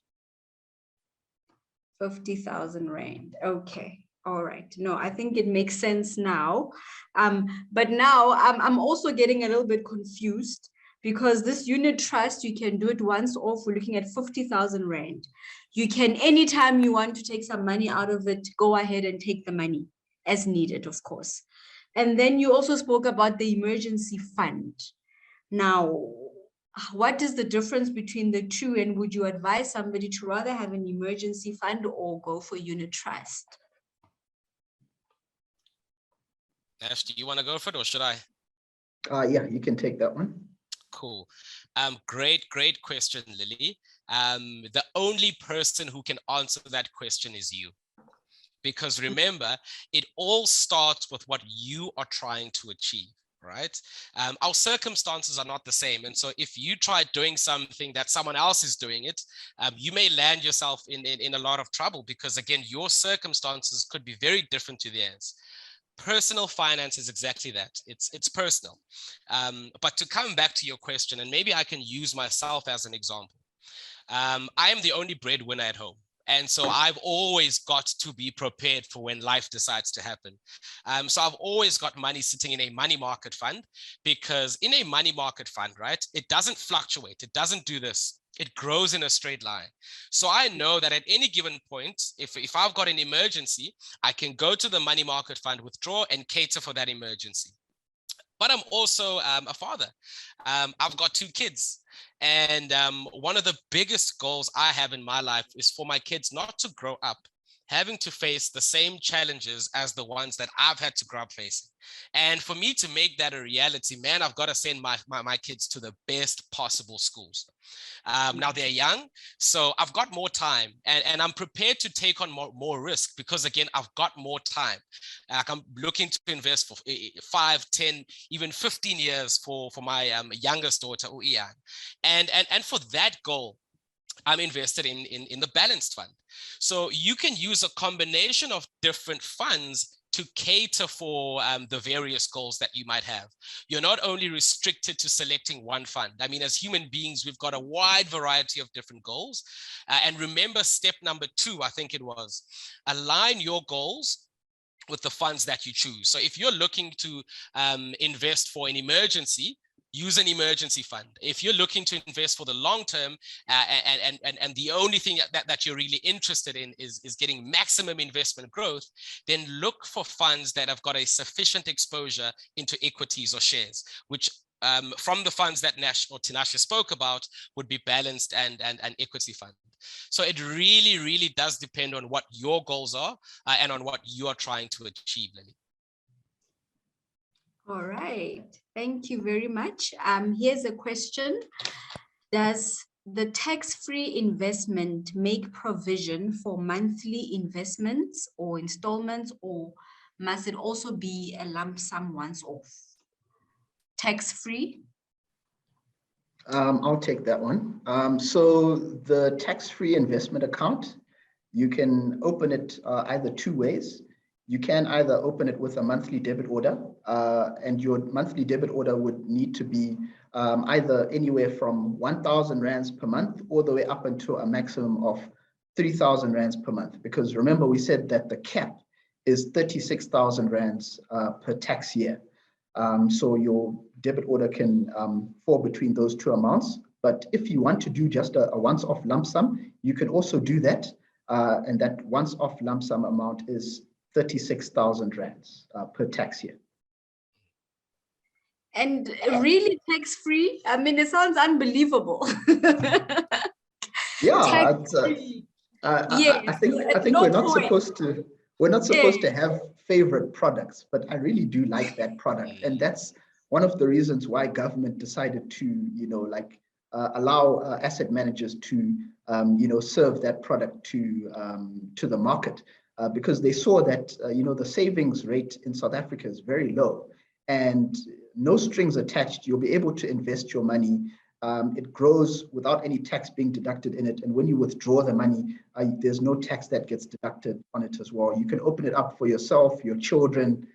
50,000 Rand. Okay. All right. No, I think it makes sense now. But now I'm also getting a little bit confused, because this unit trust, you can do it once off. We're looking at 50,000 Rand. You can, anytime you want to take some money out of it, go ahead and take the money as needed, of course. And then you also spoke about the emergency fund. Now, what is the difference between the two? And would you advise somebody to rather have an emergency fund or go for unit trust? Ash, do you want to go for it, or should I? Yeah, you can take that one. Cool. Great question, Lily. The only person who can answer that question is you. Because remember, it all starts with what you are trying to achieve, right? Our circumstances are not the same. And so if you try doing something that someone else is doing it, you may land yourself in a lot of trouble, because again, your circumstances could be very different to theirs. Personal finance is exactly that. It's personal. But to come back to your question, and maybe I can use myself as an example. I am the only breadwinner at home. And so I've always got to be prepared for when life decides to happen. So I've always got money sitting in a money market fund, because in a money market fund, right, it doesn't fluctuate. It doesn't do this. It grows in a straight line. So I know that at any given point, if I've got an emergency, I can go to the money market fund, withdraw, and cater for that emergency. But I'm also a father. I've got 2 kids. And one of the biggest goals I have in my life is for my kids not to grow up having to face the same challenges as the ones that I've had to grow up facing. And for me to make that a reality, man, I've got to send my kids to the best possible schools. Now they're young, so I've got more time, and I'm prepared to take on more risk, because again, I've got more time. I'm looking to invest for 5, 10, even 15 years for my youngest daughter, Ian. And for that goal, I'm invested in the balanced fund. So you can use a combination of different funds to cater for the various goals that you might have. You're not only restricted to selecting one fund. I mean, as human beings, we've got a wide variety of different goals. And remember step number 2, I think it was, align your goals with the funds that you choose. So if you're looking to invest for an emergency, use an emergency fund. If you're looking to invest for the long term, and the only thing that you're really interested in is getting maximum investment growth, then look for funds that have got a sufficient exposure into equities or shares, which from the funds that Nash or Tinashe spoke about would be balanced and equity fund. So it really, really does depend on what your goals are and on what you are trying to achieve, Lily. All right, thank you very much. Here's a question. Does the tax-free investment make provision for monthly investments or installments, or must it also be a lump sum once off? Tax-free? I'll take that one. So the tax-free investment account, you can open it either 2 ways. you can either open it with a monthly debit order, and your monthly debit order would need to be either anywhere from 1,000 rands per month all the way up until a maximum of 3,000 rands per month. Because remember, we said that the cap is 36,000 rands per tax year. So your debit order can fall between those two amounts. But if you want to do just a once-off lump sum, you can also do that. And that once-off lump sum amount is 36,000 rands per tax year. And really tax-free? I mean, it sounds unbelievable. Yeah, Yes, I think no we're not point. supposed to have favorite products, but I really do like that product, and that's one of the reasons why government decided to, allow asset managers to, serve that product to the market, because they saw that the savings rate in South Africa is very low, and no strings attached. You'll be able to invest your money. It grows without any tax being deducted in it. And when you withdraw the money, there's no tax that gets deducted on it as well. You can open it up for yourself, your children,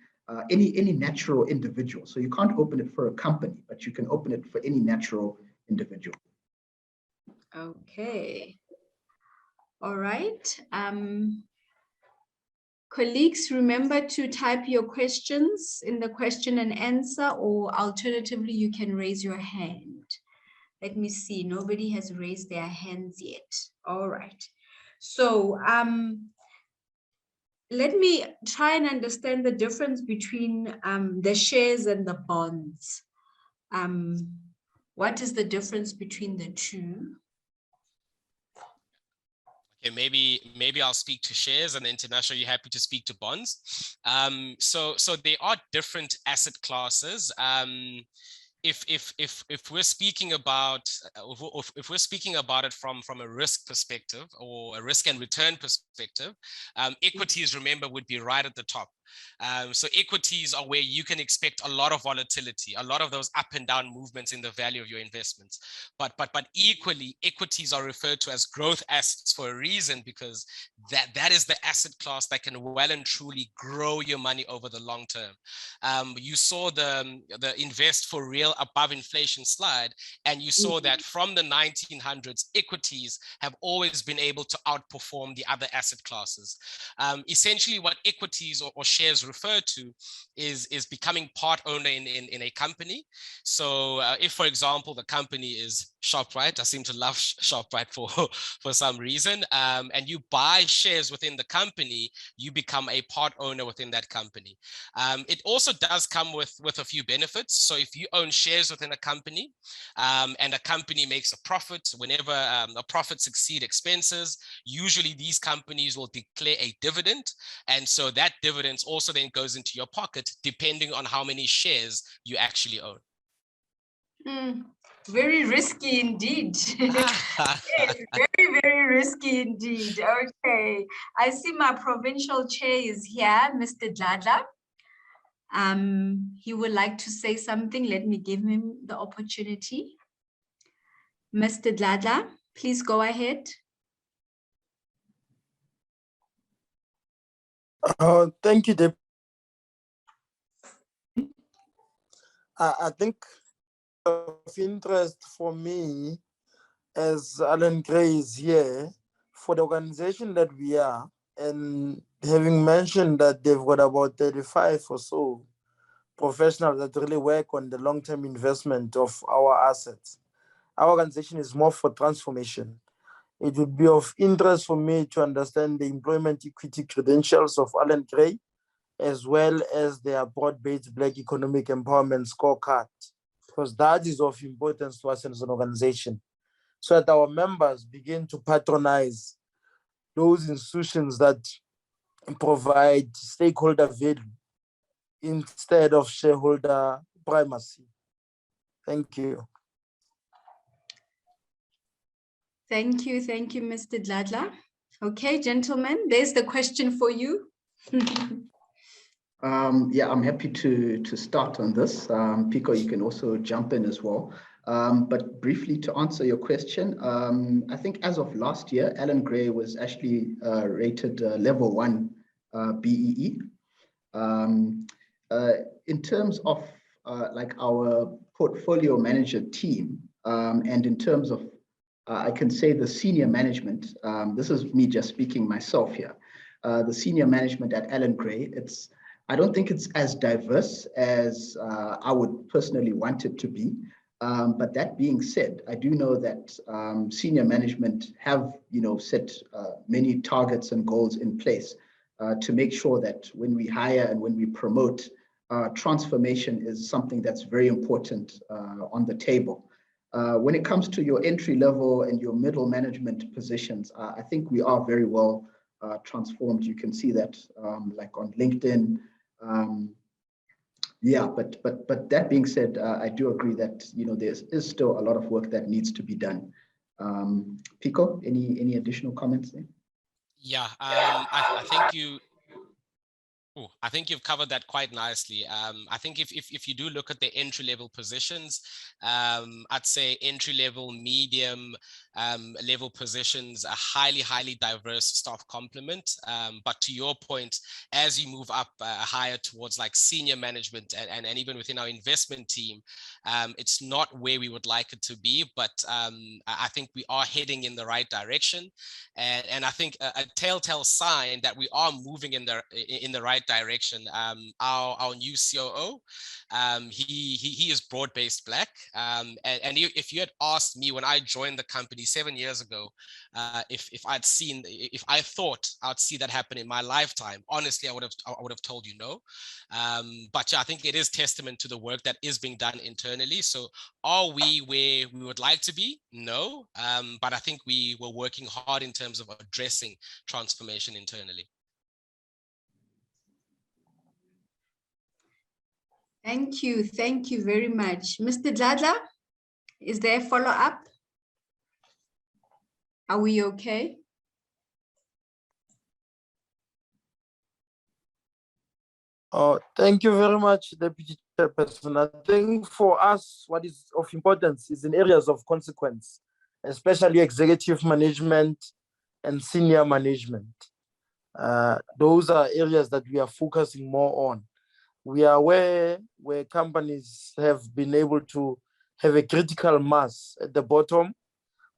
any natural individual. So you can't open it for a company, but you can open it for any natural individual. Okay. All right. Colleagues, remember to type your questions in the question and answer, or alternatively, you can raise your hand. Let me see. Nobody has raised their hands yet. All right. So let me try and understand the difference between the shares and the bonds. What is the difference between the two? Okay, maybe I'll speak to shares, and then International, you're happy to speak to bonds. So they are different asset classes. If we're speaking about it from a risk perspective, or a risk and return perspective, equities, remember, would be right at the top. So equities are where you can expect a lot of volatility, a lot of those up and down movements in the value of your investments. But equally, equities are referred to as growth assets for a reason, because that is the asset class that can well and truly grow your money over the long term. You saw the invest for real above inflation slide, and you saw that from the 1900s, equities have always been able to outperform the other asset classes. Essentially, what equities or shares refer to is becoming part owner in a company. So if, for example, the company is ShopRite, I seem to love ShopRite for some reason, and you buy shares within the company, you become a part owner within that company. It also does come with a few benefits. So if you own shares within a company, and a company makes a profit, whenever a profits exceed expenses, usually these companies will declare a dividend, and so that dividend also then goes into your pocket, depending on how many shares you actually own. Very risky indeed. Yes, very, very risky indeed. Okay, I see my provincial chair is here, Mr. Dladla. He would like to say something. Let me give him the opportunity. Mr. Dladla, please go ahead. Thank you, Deb. I think of interest for me, as Allan Gray is here, for the organization that we are, and having mentioned that they've got about 35 or so professionals that really work on the long-term investment of our assets. Our organization is more for transformation. It would be of interest for me to understand the employment equity credentials of Allan Gray, as well as their broad-based Black economic empowerment scorecard, because that is of importance to us as an organization, so that our members begin to patronize those institutions that provide stakeholder value instead of shareholder primacy. Thank you. Thank you, Mr. Dladla. Okay, gentlemen, there's the question for you. Yeah, I'm happy to start on this. Pico, you can also jump in as well. But briefly to answer your question, I think as of last year, Allan Gray was actually rated level 1 BEE. In terms of like our portfolio manager team, and in terms of, I can say the senior management, this is me just speaking myself here, the senior management at Allan Gray, I don't think it's as diverse as I would personally want it to be. But that being said, I do know that senior management have, set many targets and goals in place to make sure that when we hire and when we promote, transformation is something that's very important on the table. When it comes to your entry level and your middle management positions, I think we are very well transformed. You can see that like on LinkedIn. Yeah, but that being said, I do agree that there is still a lot of work that needs to be done. Pico, any additional comments there? Yeah, I think I think you've covered that quite nicely. I think if you do look at the entry level positions, I'd say entry level, medium level positions, a highly diverse staff complement. But to your point, as you move up higher towards like senior management and even within our investment team, it's not where we would like it to be, but I think we are heading in the right direction. And I think a telltale sign that we are moving in the right direction. Our new COO, he is broad-based Black, and if you had asked me when I joined the company 7 years ago, if I thought I'd see that happen in my lifetime, honestly, I would have told you no. But yeah, I think it is testament to the work that is being done internally. So are we where we would like to be? No, but I think we were working hard in terms of addressing transformation internally. Thank you very much. Mr. Dladla, is there a follow-up? Are we okay? Thank you very much, Deputy Chairperson. I think for us, what is of importance is in areas of consequence, especially executive management and senior management. Those are areas that we are focusing more on. We are aware where companies have been able to have a critical mass at the bottom,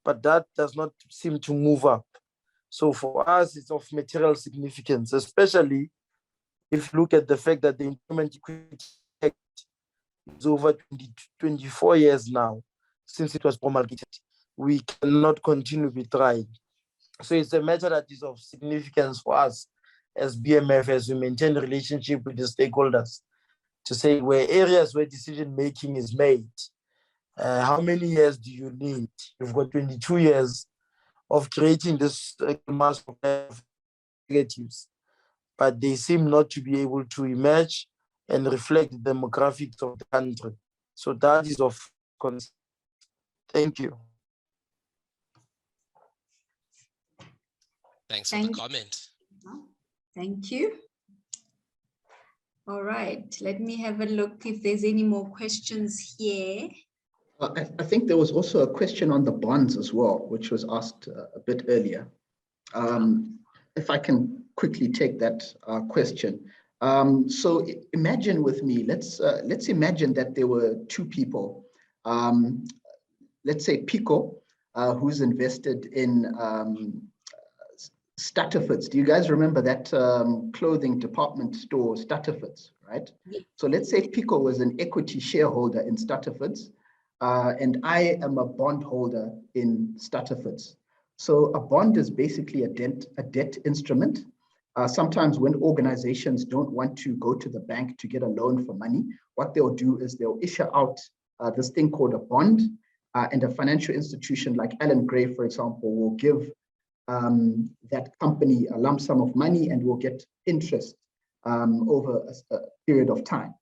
but that does not seem to move up. So for us, it's of material significance, especially if you look at the fact that the Employment Equity Act is over 24 years now since it was promulgated. We cannot continue to be trying. So it's a matter that is of significance for us as BMF, as we maintain a relationship with the stakeholders, to say where areas where decision-making is made, how many years do you need? You've got 22 years of creating this mass of executives, but they seem not to be able to emerge and reflect the demographics of the country. So that is of concern. Thank you. Thanks for the comment. Thank you. All right, let me have a look if there's any more questions here. I think there was also a question on the bonds as well, which was asked a bit earlier. If I can quickly take that question. So imagine with me, let's imagine that there were two people. Let's say Pico, who's invested in Stutterford's. Do you guys remember that clothing department store, Stutterford's, right? Yeah. So let's say Pico was an equity shareholder in Stutterford's, and I am a bondholder in Stutterford's. So a bond is basically a debt instrument. Sometimes when organizations don't want to go to the bank to get a loan for money, what they'll do is they'll issue out this thing called a bond, and a financial institution like Allan Gray, for example, will give that company a lump sum of money and will get interest over a period of time.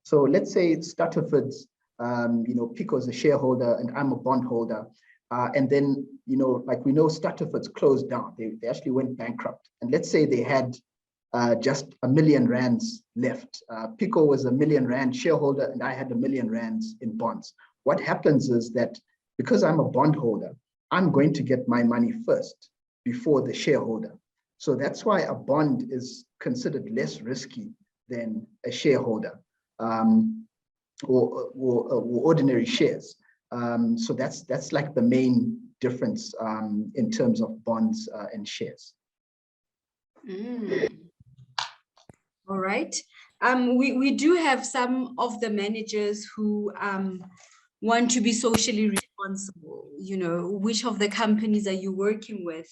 So let's say Stutterford's, Pico's a shareholder and I'm a bondholder. And then, like we know, Stutterford's closed down. They actually went bankrupt. And let's say they had just R1 million left. Pico was R1 million shareholder and I had R1 million in bonds. What happens is that because I'm a bondholder, I'm going to get my money first before the shareholder. So that's why a bond is considered less risky than a shareholder or ordinary shares. So that's like the main difference in terms of bonds and shares. All right. We do have some of the managers who want to be socially responsible. You know, which of the companies are you working with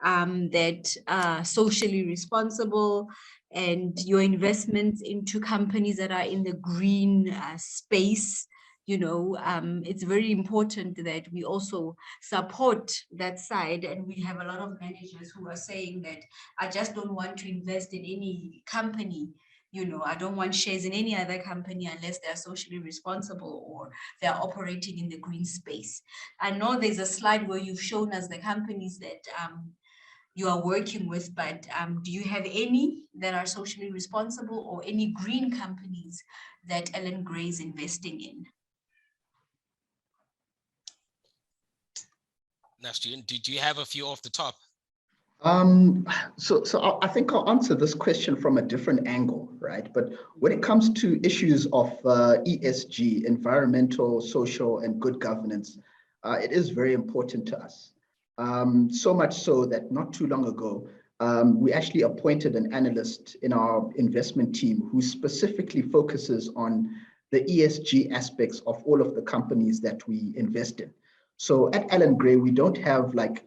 that are socially responsible, and your investments into companies that are in the green space? You know, it's very important that we also support that side. And we have a lot of managers who are saying that I just don't want to invest in any company. You know, I don't want shares in any other company unless they're socially responsible or they're operating in the green space. I know there's a slide where you've shown us the companies that you are working with, but do you have any that are socially responsible or any green companies that Allan Gray is investing in? Nashjin, do you have a few off the top? So I think I'll answer this question from a different angle, right? But when it comes to issues of ESG, environmental, social, and good governance, it is very important to us. So much so that not too long ago, we actually appointed an analyst in our investment team who specifically focuses on the ESG aspects of all of the companies that we invest in. So at Allan Gray, we don't have like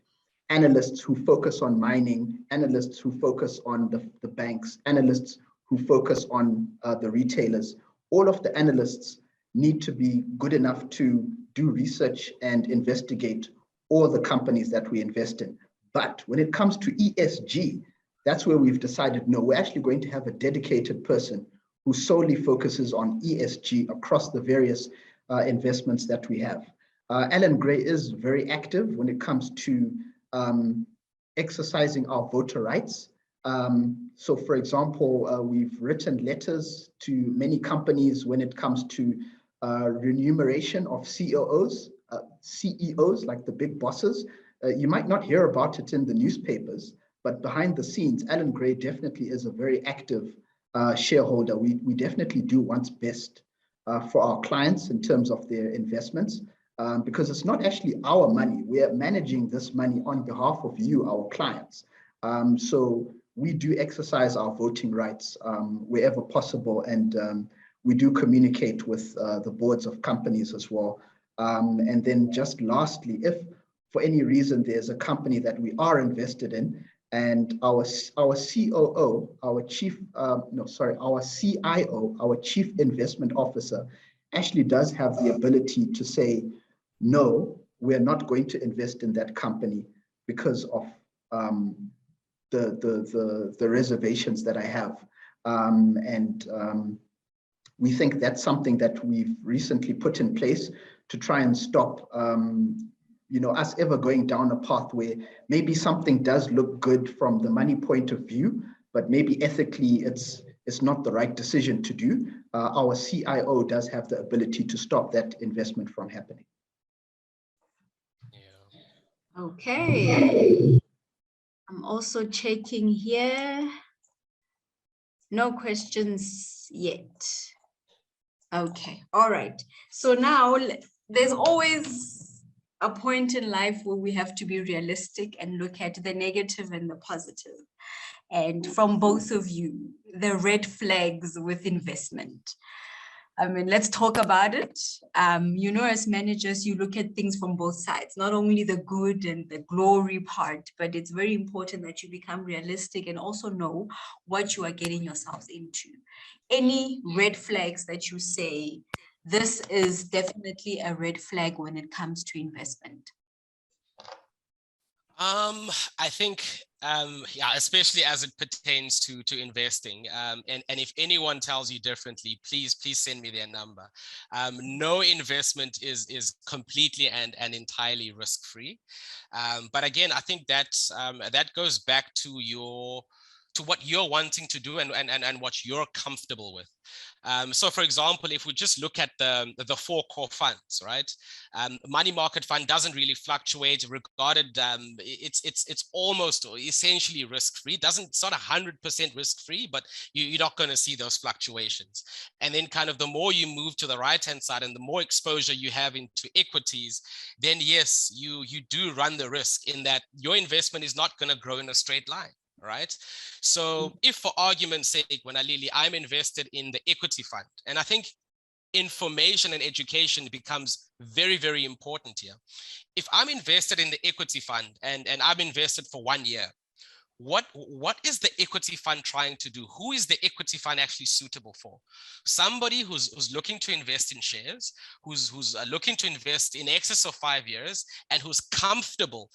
analysts who focus on mining, analysts who focus on the banks, analysts who focus on the retailers. All of the analysts need to be good enough to do research and investigate all the companies that we invest in. But when it comes to ESG, that's where we've decided, no, we're actually going to have a dedicated person who solely focuses on ESG across the various investments that we have. Allan Gray is very active when it comes to exercising our voter rights. So for example, we've written letters to many companies when it comes to remuneration of CEOs, like the big bosses. You might not hear about it in the newspapers, but behind the scenes, Allan Gray definitely is a very active shareholder. We definitely do what's best for our clients in terms of their investments. Because it's not actually our money. We are managing this money on behalf of you, our clients. So we do exercise our voting rights wherever possible, and we do communicate with the boards of companies as well. And then just lastly, if for any reason there's a company that we are invested in, and our COO, our CIO, our Chief Investment Officer, actually does have the ability to say, no, we're not going to invest in that company because of the reservations that I have. We think that's something that we've recently put in place to try and stop us ever going down a path where maybe something does look good from the money point of view, but maybe ethically it's not the right decision to do. Our CIO does have the ability to stop that investment from happening. Okay. I'm also checking here. No questions yet. Okay. All right. So now there's always a point in life where we have to be realistic and look at the negative and the positive. And from both of you, the red flags with investment. I mean, let's talk about it. As managers, you look at things from both sides, not only the good and the glory part, but it's very important that you become realistic and also know what you are getting yourselves into. Any red flags that you say, this is definitely a red flag when it comes to investment? I think, especially as it pertains to investing. And if anyone tells you differently, please send me their number. No investment is completely and entirely risk-free. But again, I think that goes back to to what you're wanting to do and what you're comfortable with. So for example, if we just look at the 4 core funds, right? Money market fund doesn't really fluctuate, regarded, it's almost or essentially risk-free. It's not 100% risk-free, but you're not going to see those fluctuations. And then kind of the more you move to the right-hand side and the more exposure you have into equities, then yes, you do run the risk in that your investment is not going to grow in a straight line. Right. So if for argument's sake, when I'm invested in the equity fund, and I think information and education becomes very, very important here. If I'm invested in the equity fund and I'm invested for 1 year, what is the equity fund trying to do? Who is the equity fund actually suitable for? Somebody who's looking to invest in shares, who's looking to invest in excess of 5 years, and who's comfortable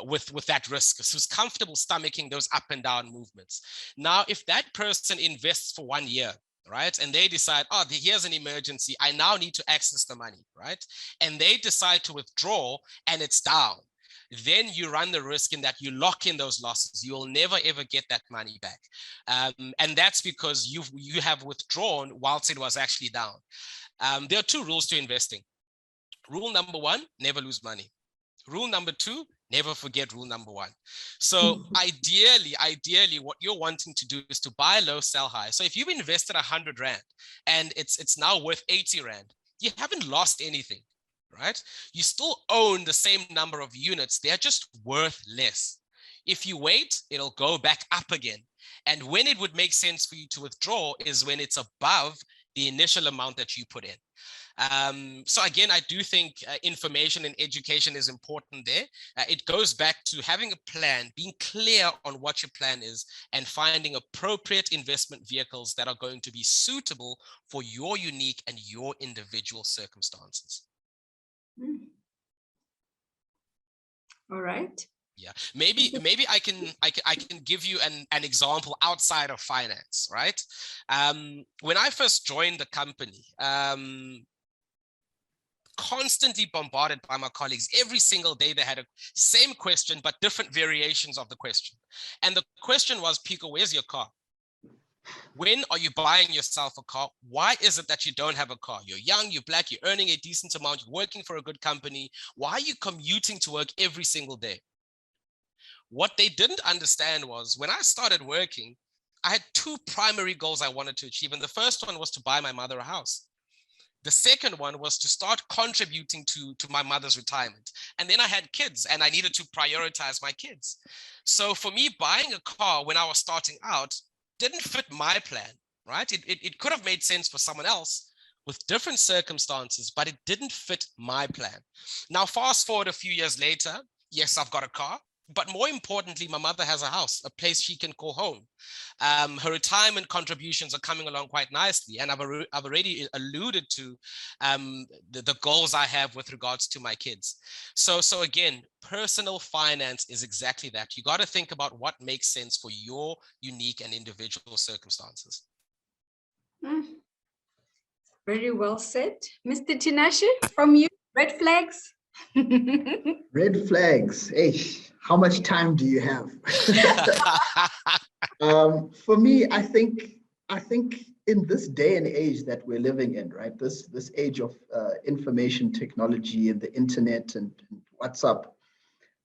with that risk, who's comfortable stomaching those up and down movements. Now, if that person invests for 1 year, right, and they decide, oh, here's an emergency, I now need to access the money, right, and they decide to withdraw and it's down, then you run the risk in that you lock in those losses. You will never, ever get that money back. And that's because you have withdrawn whilst it was actually down. There are 2 rules to investing. Rule number 1, never lose money. Rule number 2, never forget rule number 1. So ideally, what you're wanting to do is to buy low, sell high. So if you've invested 100 Rand and it's now worth 80 Rand, you haven't lost anything. Right? You still own the same number of units. They're just worth less. If you wait, it'll go back up again. And when it would make sense for you to withdraw is when it's above the initial amount that you put in. So again, I do think information and education is important there. It goes back to having a plan, being clear on what your plan is, and finding appropriate investment vehicles that are going to be suitable for your unique and your individual circumstances. All right. Yeah, maybe I can give you an example outside of finance, right? When I first joined the company, constantly bombarded by my colleagues every single day. They had a same question, but different variations of the question. And the question was, Pico, where's your car? When are you buying yourself a car? Why is it that you don't have a car? You're young, you're black, you're earning a decent amount, you're working for a good company. Why are you commuting to work every single day? What they didn't understand was when I started working, I had 2 primary goals I wanted to achieve. And the first one was to buy my mother a house. The second one was to start contributing to my mother's retirement. And then I had kids and I needed to prioritize my kids. So for me, buying a car when I was starting out didn't fit my plan, right? It could have made sense for someone else with different circumstances, but it didn't fit my plan. Now, fast forward a few years later, yes, I've got a car, but more importantly, my mother has a house, a place she can call home. Her retirement contributions are coming along quite nicely. And I've already alluded to the goals I have with regards to my kids. So again, personal finance is exactly that. You got to think about what makes sense for your unique and individual circumstances. Very well said. Mr. Tinashe, from you, red flags? Red flags. Hey, how much time do you have? For me, I think in this day and age that we're living in, right? This age of information technology and the internet and WhatsApp,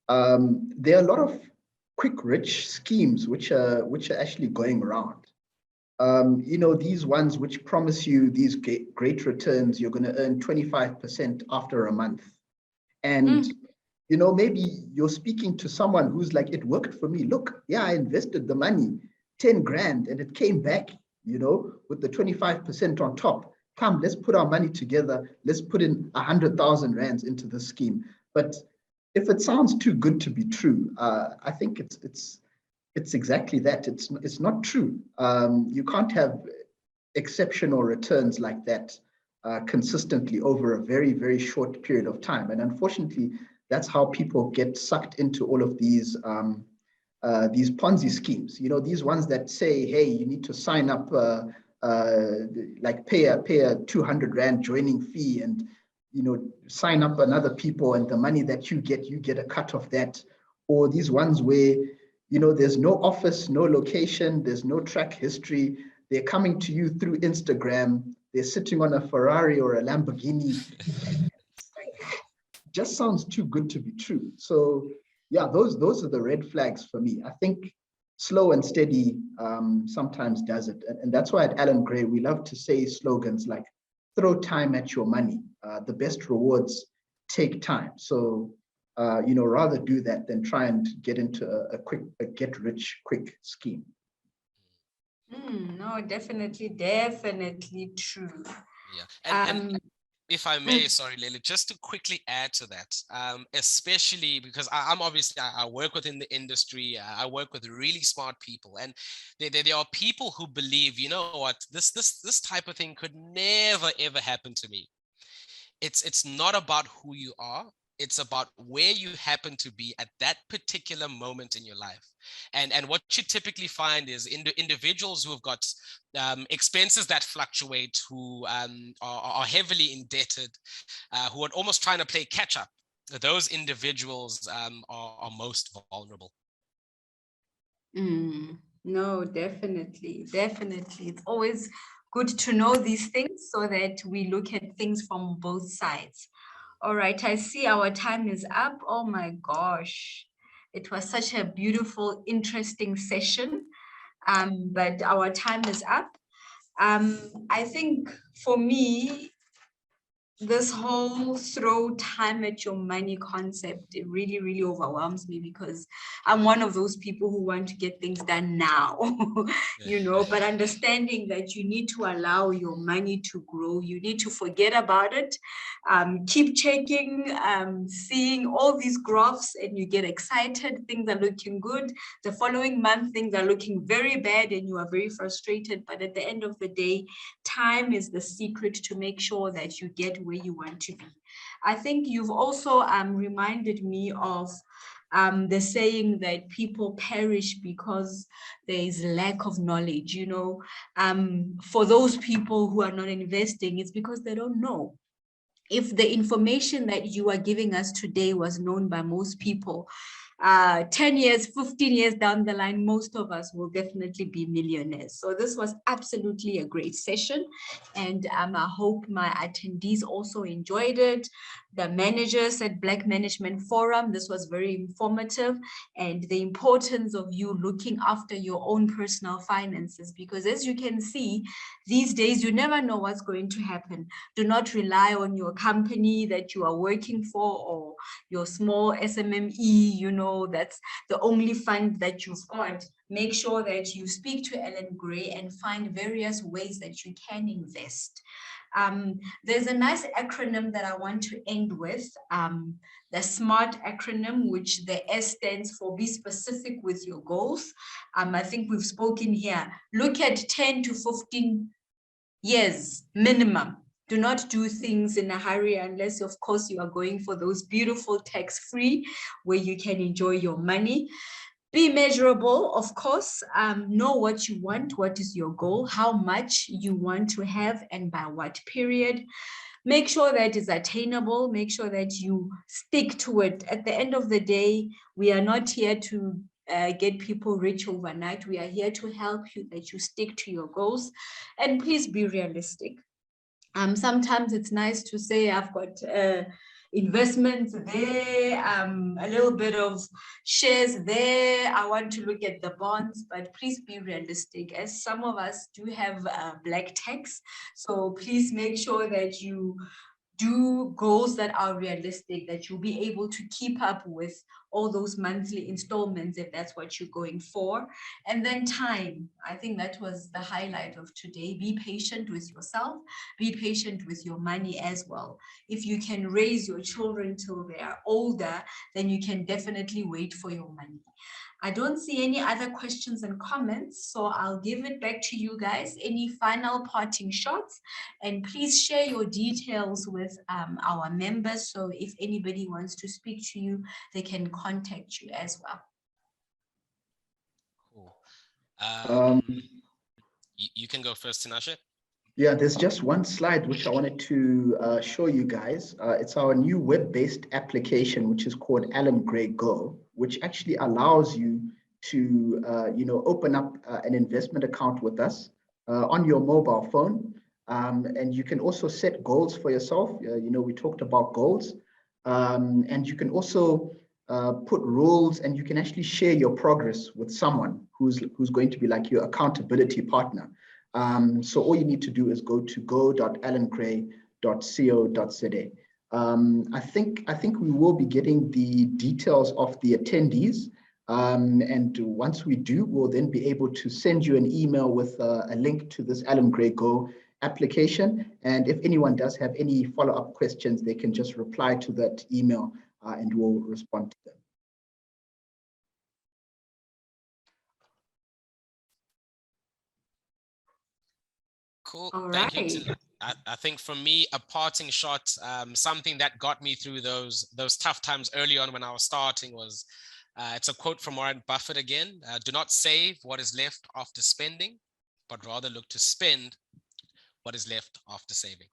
there are a lot of quick, rich schemes which are actually going around. You know, these ones which promise you these great returns, you're going to earn 25% after a month. And, you know, maybe you're speaking to someone who's like, it worked for me. Look, yeah, I invested the money, 10 grand, and it came back, you know, with the 25% on top. Come, let's put our money together. Let's put in 100,000 rands into the scheme. But if it sounds too good to be true, I think it's exactly that. It's not true. You can't have exceptional returns like that consistently over a very, very short period of time. And unfortunately, that's how people get sucked into all of these Ponzi schemes. You know, these ones that say, hey, you need to sign up, like pay a 200 Rand joining fee and, you know, sign up another people, and the money that you get a cut of that. Or these ones where you know, there's no office, no location, there's no track history. They're coming to you through Instagram. They're sitting on a Ferrari or a Lamborghini. Just sounds too good to be true. So yeah, those are the red flags for me. I think slow and steady sometimes does it. And that's why at Allan Gray, we love to say slogans like, throw time at your money. The best rewards take time. So, you know, rather do that than try and get into a get rich quick scheme. No, definitely true. Yeah, and if I may, sorry, Lily, just to quickly add to that, especially because I'm obviously, I work within the industry, I work with really smart people, and there are people who believe, you know what, this type of thing could never, ever happen to me. It's not about who you are. It's about where you happen to be at that particular moment in your life. And what you typically find is individuals who have got expenses that fluctuate, who are heavily indebted, who are almost trying to play catch up. Those individuals are most vulnerable. No, definitely. It's always good to know these things so that we look at things from both sides. All right, I see our time is up. Oh my gosh. It was such a beautiful, interesting session, but our time is up. I think for me, this whole throw time at your money concept, it really overwhelms me because I'm one of those people who want to get things done now, you know, but understanding that you need to allow your money to grow, you need to forget about it, keep checking, seeing all these graphs, and you get excited, things are looking good. The following month, things are looking very bad and you are very frustrated, but at the end of the day, time is the secret to make sure that you get where you want to be. I think you've also reminded me of the saying that people perish because there is lack of knowledge. You know, for those people who are not investing, it's because they don't know. If the information that you are giving us today was known by most people, 10 years, 15 years down the line, most of us will definitely be millionaires. So this was absolutely a great session. And I hope my attendees also enjoyed it. The managers at Black Management Forum, this was very informative, and the importance of you looking after your own personal finances, because as you can see, these days, you never know what's going to happen. Do not rely on your company that you are working for or your small SMME, you know, that's the only fund that you've got. Make sure that you speak to Allan Gray and find various ways that you can invest. There's a nice acronym that I want to end with, the SMART acronym, which the S stands for be specific with your goals. I think we've spoken here. Look at 10 to 15 years minimum. Do not do things in a hurry unless, of course, you are going for those beautiful tax-free where you can enjoy your money. Be measurable, of course. Know what you want, what is your goal, how much you want to have, and by what period. Make sure that it's attainable. Make sure that you stick to it. At the end of the day, we are not here to get people rich overnight. We are here to help you that you stick to your goals, and please be realistic. Sometimes it's nice to say, I've got investments there, a little bit of shares there. I want to look at the bonds, but please be realistic, as some of us do have black tax. So please make sure that you do goals that are realistic, that you'll be able to keep up with all those monthly installments if that's what you're going for. And then time, I think that was the highlight of today. Be patient with yourself, be patient with your money as well. If you can raise your children till they are older, then you can definitely wait for your money. I don't see any other questions and comments, so I'll give it back to you guys. Any final parting shots? And please share your details with our members, so if anybody wants to speak to you, they can contact you as well. Cool. You can go first, Tinashe. Yeah, there's just one slide which I wanted to show you guys. It's our new web-based application, which is called Allan Gray Go, which actually allows you to open up an investment account with us on your mobile phone. And you can also set goals for yourself. We talked about goals. And you can also put rules, and you can actually share your progress with someone who's going to be like your accountability partner. So all you need to do is go to go.allangray.co.za. I think we will be getting the details of the attendees. And once we do, we'll then be able to send you an email with a link to this Allan Gray Go application. And if anyone does have any follow-up questions, they can just reply to that email and we'll respond to them. Cool. All Thank right. you. I think for me, a parting shot, something that got me through those tough times early on when I was starting was, it's a quote from Warren Buffett again, do not save what is left after spending, but rather look to spend what is left after saving.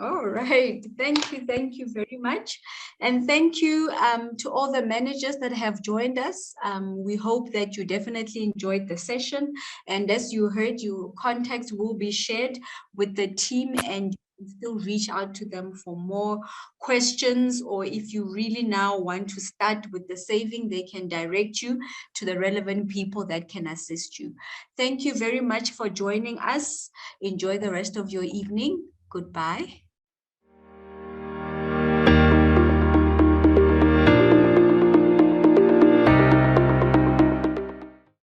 All right. Thank you very much. And thank you to all the managers that have joined us. We hope that you definitely enjoyed the session. And as you heard, your contacts will be shared with the team, and still reach out to them for more questions, or if you really now want to start with the saving, they can direct you to the relevant people that can assist you. Thank you very much for joining us. Enjoy the rest of your evening. Goodbye.